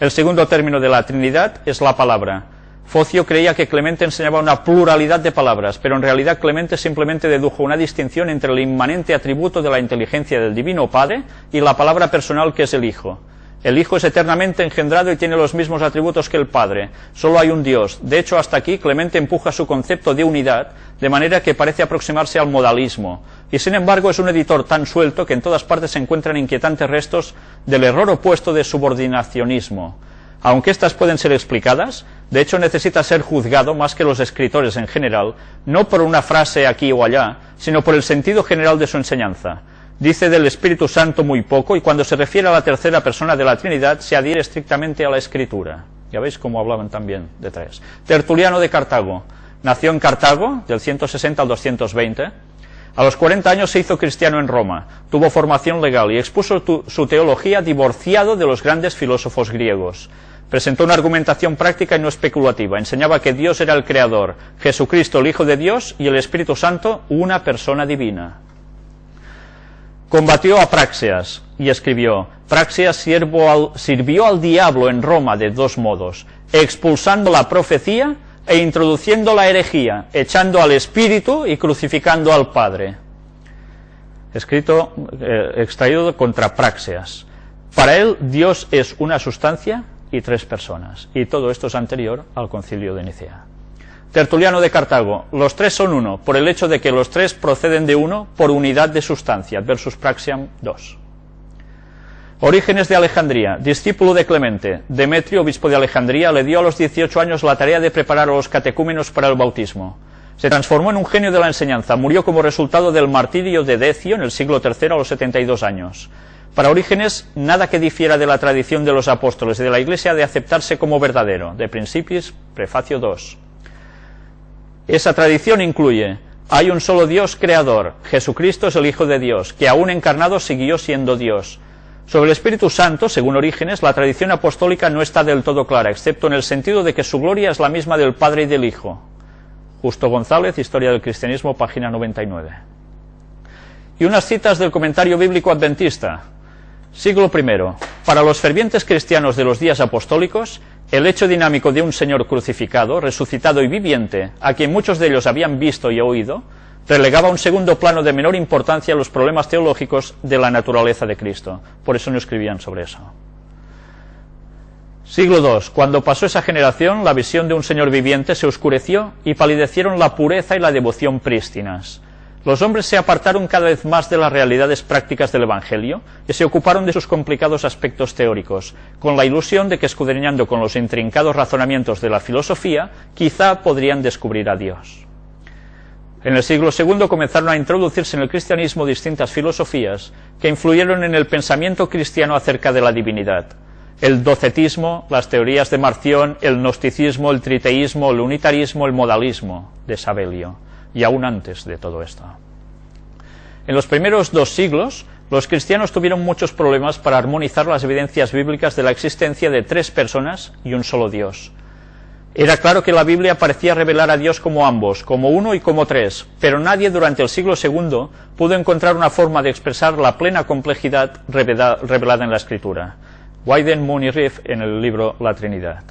El segundo término de la Trinidad es la palabra. Focio creía que Clemente enseñaba una pluralidad de palabras, pero en realidad Clemente simplemente dedujo una distinción entre el inmanente atributo de la inteligencia del Divino Padre y la palabra personal que es el Hijo. El Hijo es eternamente engendrado y tiene los mismos atributos que el Padre. Solo hay un Dios. De hecho, hasta aquí Clemente empuja su concepto de unidad, de manera que parece aproximarse al modalismo. Y sin embargo es un editor tan suelto que en todas partes se encuentran inquietantes restos del error opuesto de subordinacionismo. Aunque estas pueden ser explicadas, de hecho necesita ser juzgado más que los escritores en general, no por una frase aquí o allá, sino por el sentido general de su enseñanza. Dice del Espíritu Santo muy poco, y cuando se refiere a la tercera persona de la Trinidad se adhiere estrictamente a la Escritura. Ya veis cómo hablaban también de tres. Tertuliano de Cartago, nació en Cartago, del 160 al 220. A los 40 años se hizo cristiano en Roma, tuvo formación legal y expuso su teología divorciado de los grandes filósofos griegos. Presentó una argumentación práctica y no especulativa. Enseñaba que Dios era el Creador, Jesucristo el Hijo de Dios y el Espíritu Santo una persona divina. Combatió a Praxeas y escribió: Praxeas sirvió al diablo en Roma de dos modos, expulsando la profecía e introduciendo la herejía, echando al Espíritu y crucificando al Padre. Escrito, extraído contra Praxeas. Para él, Dios es una sustancia y tres personas, y todo esto es anterior al concilio de Nicea. Tertuliano de Cartago, los tres son uno, por el hecho de que los tres proceden de uno por unidad de sustancia, versus Praxiam 2. Orígenes de Alejandría, discípulo de Clemente. Demetrio, obispo de Alejandría, le dio a los 18 años la tarea de preparar a los catecúmenos para el bautismo. Se transformó en un genio de la enseñanza, murió como resultado del martirio de Decio en el siglo III a los 72 años. Para Orígenes, nada que difiera de la tradición de los apóstoles y de la Iglesia ha de aceptarse como verdadero. De Principiis, prefacio 2. Esa tradición incluye: hay un solo Dios creador, Jesucristo es el Hijo de Dios, que aún encarnado siguió siendo Dios. Sobre el Espíritu Santo, según Orígenes, la tradición apostólica no está del todo clara, excepto en el sentido de que su gloria es la misma del Padre y del Hijo. Justo González, Historia del Cristianismo, página 99. Y unas citas del Comentario Bíblico Adventista. Siglo I. Para los fervientes cristianos de los días apostólicos, el hecho dinámico de un Señor crucificado, resucitado y viviente, a quien muchos de ellos habían visto y oído, relegaba a un segundo plano de menor importancia los problemas teológicos de la naturaleza de Cristo. Por eso no escribían sobre eso. Siglo II. Cuando pasó esa generación, la visión de un Señor viviente se oscureció y palidecieron la pureza y la devoción prístinas. Los hombres se apartaron cada vez más de las realidades prácticas del Evangelio y se ocuparon de sus complicados aspectos teóricos, con la ilusión de que, escudriñando con los intrincados razonamientos de la filosofía, quizá podrían descubrir a Dios. En el siglo II comenzaron a introducirse en el cristianismo distintas filosofías que influyeron en el pensamiento cristiano acerca de la divinidad. El docetismo, las teorías de Marción, el gnosticismo, el triteísmo, el unitarismo, el modalismo de Sabelio, y aún antes de todo esto. En los primeros 2 siglos, los cristianos tuvieron muchos problemas para armonizar las evidencias bíblicas de la existencia de 3 personas y un solo Dios. Era claro que la Biblia parecía revelar a Dios como ambos, como uno y como 3, pero nadie durante el siglo II pudo encontrar una forma de expresar la plena complejidad revelada en la Escritura. Wyden, Moon y Riff en el libro La Trinidad.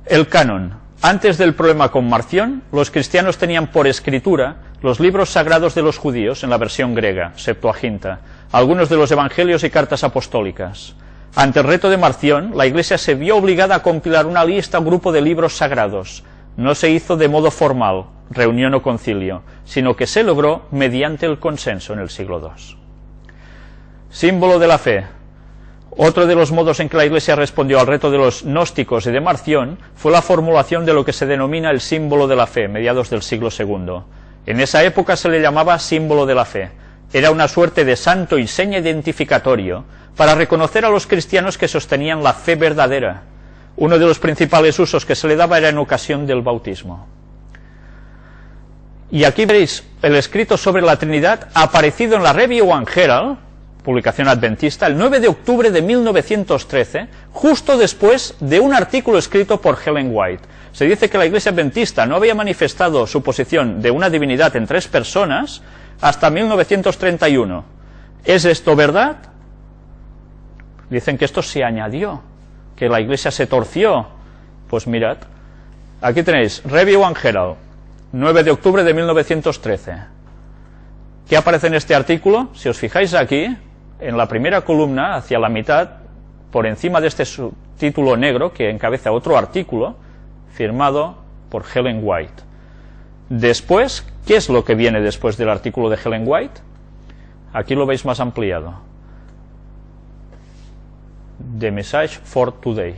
El canon. Antes del problema con Marción, los cristianos tenían por escritura los libros sagrados de los judíos en la versión griega, Septuaginta, algunos de los evangelios y cartas apostólicas. Ante el reto de Marción, la Iglesia se vio obligada a compilar una lista o grupo de libros sagrados. No se hizo de modo formal, reunión o concilio, sino que se logró mediante el consenso en el siglo II. Símbolo de la fe. Otro de los modos en que la Iglesia respondió al reto de los gnósticos y de Marción fue la formulación de lo que se denomina el símbolo de la fe, mediados del siglo II. En esa época se le llamaba símbolo de la fe. Era una suerte de santo y seña identificatorio para reconocer a los cristianos que sostenían la fe verdadera. Uno de los principales usos que se le daba era en ocasión del bautismo. Y aquí veréis el escrito sobre la Trinidad aparecido en la Review and Herald, publicación adventista, el 9 de octubre de 1913, justo después de un artículo escrito por Ellen White. Se dice que la Iglesia adventista no había manifestado su posición de una divinidad en 3 personas hasta 1931. ¿Es esto verdad? Dicen que esto se añadió, que la Iglesia se torció. Pues mirad, aquí tenéis Review and Herald, 9 de octubre de 1913. ¿Qué aparece en este artículo? Si os fijáis aquí, en la primera columna, hacia la mitad, por encima de este subtítulo negro que encabeza otro artículo, firmado por Ellen White. Después, ¿qué es lo que viene después del artículo de Ellen White? Aquí lo veis más ampliado. The Message for Today.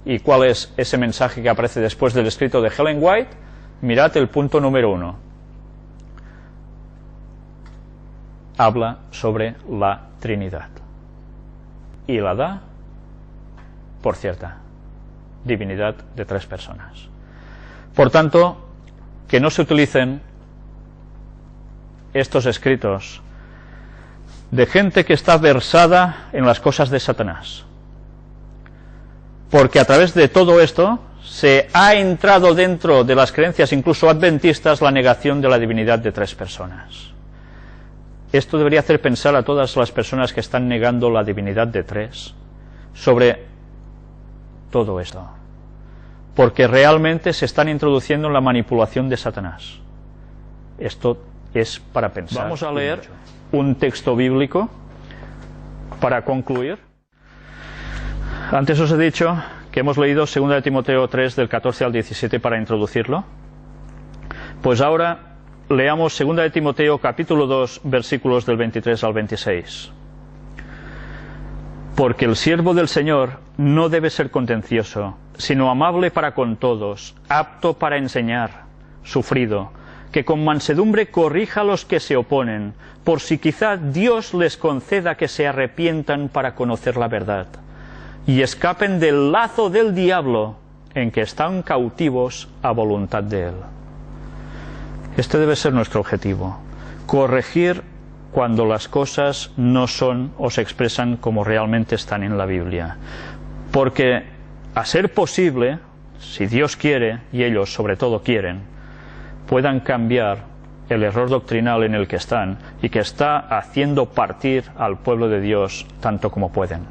¿Y cuál es ese mensaje que aparece después del escrito de Ellen White? Mirad el punto número 1. Habla sobre la Trinidad y la da por cierta, divinidad de 3 personas. Por tanto, que no se utilicen estos escritos de gente que está versada en las cosas de Satanás, porque a través de todo esto se ha entrado dentro de las creencias incluso adventistas la negación de la divinidad de 3 personas. Esto debería hacer pensar a todas las personas que están negando la divinidad de 3 sobre todo esto, porque realmente se están introduciendo en la manipulación de Satanás. Esto es para pensar. Vamos a leer un texto bíblico para concluir. Antes os he dicho que hemos leído 2 de Timoteo 3 del 14 al 17 para introducirlo. Pues ahora leamos 2 de Timoteo capítulo 2 versículos del 23 al 26. Porque el siervo del Señor no debe ser contencioso, sino amable para con todos, apto para enseñar, sufrido, que con mansedumbre corrija a los que se oponen, por si quizá Dios les conceda que se arrepientan para conocer la verdad, y escapen del lazo del diablo en que están cautivos a voluntad de él. Este debe ser nuestro objetivo, corregir cuando las cosas no son o se expresan como realmente están en la Biblia. Porque, a ser posible, si Dios quiere, y ellos sobre todo quieren, puedan cambiar el error doctrinal en el que están y que está haciendo partir al pueblo de Dios tanto como pueden.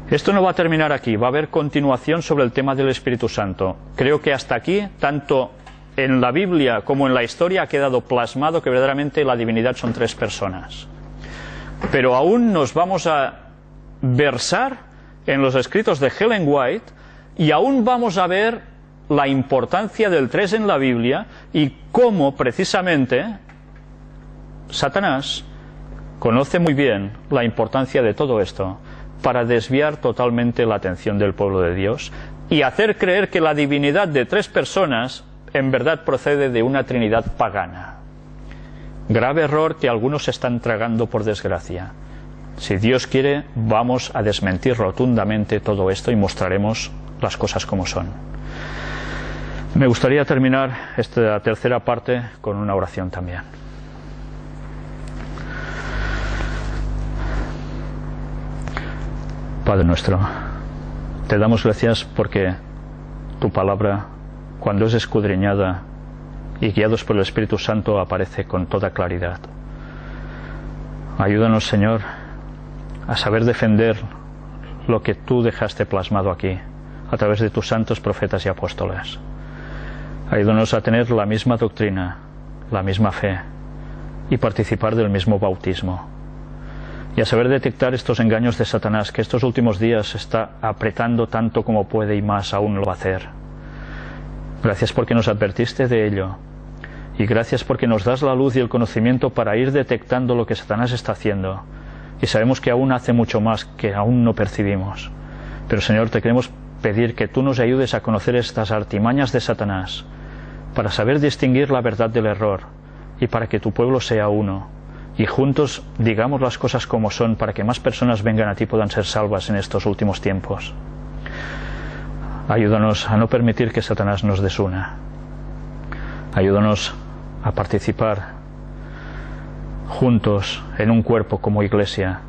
Esto no va a terminar aquí, va a haber continuación sobre el tema del Espíritu Santo. Creo que hasta aquí, tanto en la Biblia como en la historia, ha quedado plasmado que verdaderamente la divinidad son tres personas. Pero aún nos vamos a versar en los escritos de Ellen White y aún vamos a ver la importancia del tres en la Biblia y cómo precisamente Satanás conoce muy bien la importancia de todo esto para desviar totalmente la atención del pueblo de Dios y hacer creer que la divinidad de tres personas en verdad procede de una Trinidad pagana. Grave error que algunos están tragando por desgracia. Si Dios quiere, vamos a desmentir rotundamente todo esto y mostraremos las cosas como son. Me gustaría terminar esta tercera parte con una oración también. Padre nuestro, te damos gracias porque tu palabra, cuando es escudriñada y guiados por el Espíritu Santo, aparece con toda claridad. Ayúdanos, Señor, a saber defender lo que tú dejaste plasmado aquí, a través de tus santos profetas y apóstoles. Ayúdanos a tener la misma doctrina, la misma fe, y participar del mismo bautismo. Y a saber detectar estos engaños de Satanás, que estos últimos días está apretando tanto como puede y más aún lo va a hacer. Gracias porque nos advertiste de ello. Y gracias porque nos das la luz y el conocimiento para ir detectando lo que Satanás está haciendo. Y sabemos que aún hace mucho más que aún no percibimos. Pero, Señor, te queremos pedir que tú nos ayudes a conocer estas artimañas de Satanás, para saber distinguir la verdad del error, y para que tu pueblo sea uno. Y juntos digamos las cosas como son, para que más personas vengan a ti y puedan ser salvas en estos últimos tiempos. Ayúdanos a no permitir que Satanás nos desuna. Ayúdanos a participar juntos en un cuerpo como iglesia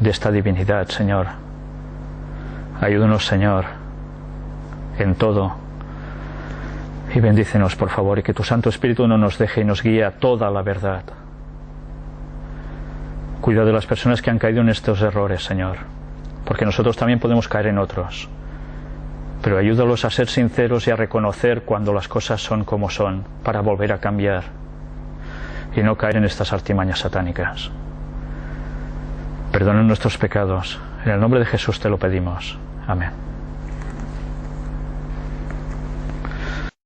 de esta divinidad, Señor. Ayúdanos, Señor, en todo. Y bendícenos, por favor, y que tu Santo Espíritu no nos deje y nos guíe a toda la verdad. Cuida de las personas que han caído en estos errores, Señor, porque nosotros también podemos caer en otros. Pero ayúdalos a ser sinceros y a reconocer cuando las cosas son como son, para volver a cambiar y no caer en estas artimañas satánicas. Perdona nuestros pecados. En el nombre de Jesús te lo pedimos. Amén.